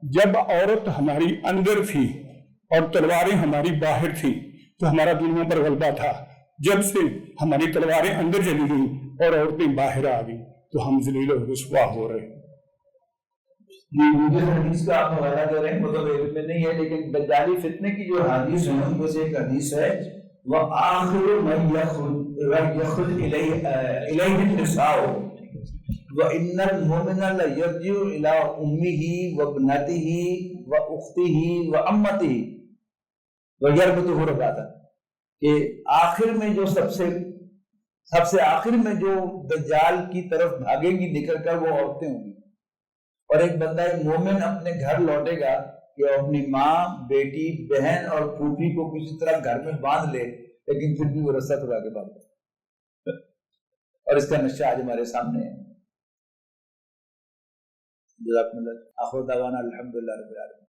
جب عورت ہماری اندر تھی اور تلواریں ہماری باہر تھی تو ہمارا دنیا پر غلبہ تھا. جب سے ہماری تلواریں اندر چلی گئیں اور عورتیں باہر آ گئیں تو ہم ذلیل و رسوا ہو رہے. جس حدیث کا آپ حوالہ دے رہے ہیں مطلب علم میں نہیں ہے، لیکن دجالی فتنے کی جو حدیث ہے ان میں سے ایک حدیث ہے وَآخِرُ مَنْ يَخْرُجْ إِلَيْهِ النِّسَاءُ وَإِنَّ الْمُؤْمِنَ لَيَرْجِعُ إِلَىٰ أُمِّهِ وَابْنَتِهِ وَأُخْتِهِ وَأَمَّتِهِ وَيَرْبُطُهُ رَبَاطًا، کہ آخر میں جو سب سے آخر میں جو دجال کی طرف بھاگیں گی نکل کر وہ عورتیں ہوں گی، اور ایک بندہ مومن اپنے گھر لوٹے گا کہ اپنی ماں، بیٹی، بہن اور پھوپھی کو کسی طرح گھر میں باندھ لے، لیکن پھر بھی وہ رسہ چھڑا کے بھاگ جائے. اور اس کا نقشہ آج ہمارے سامنے ہے. جزاکم اللہ. آخر دعوانا الحمدللہ رب العالمین.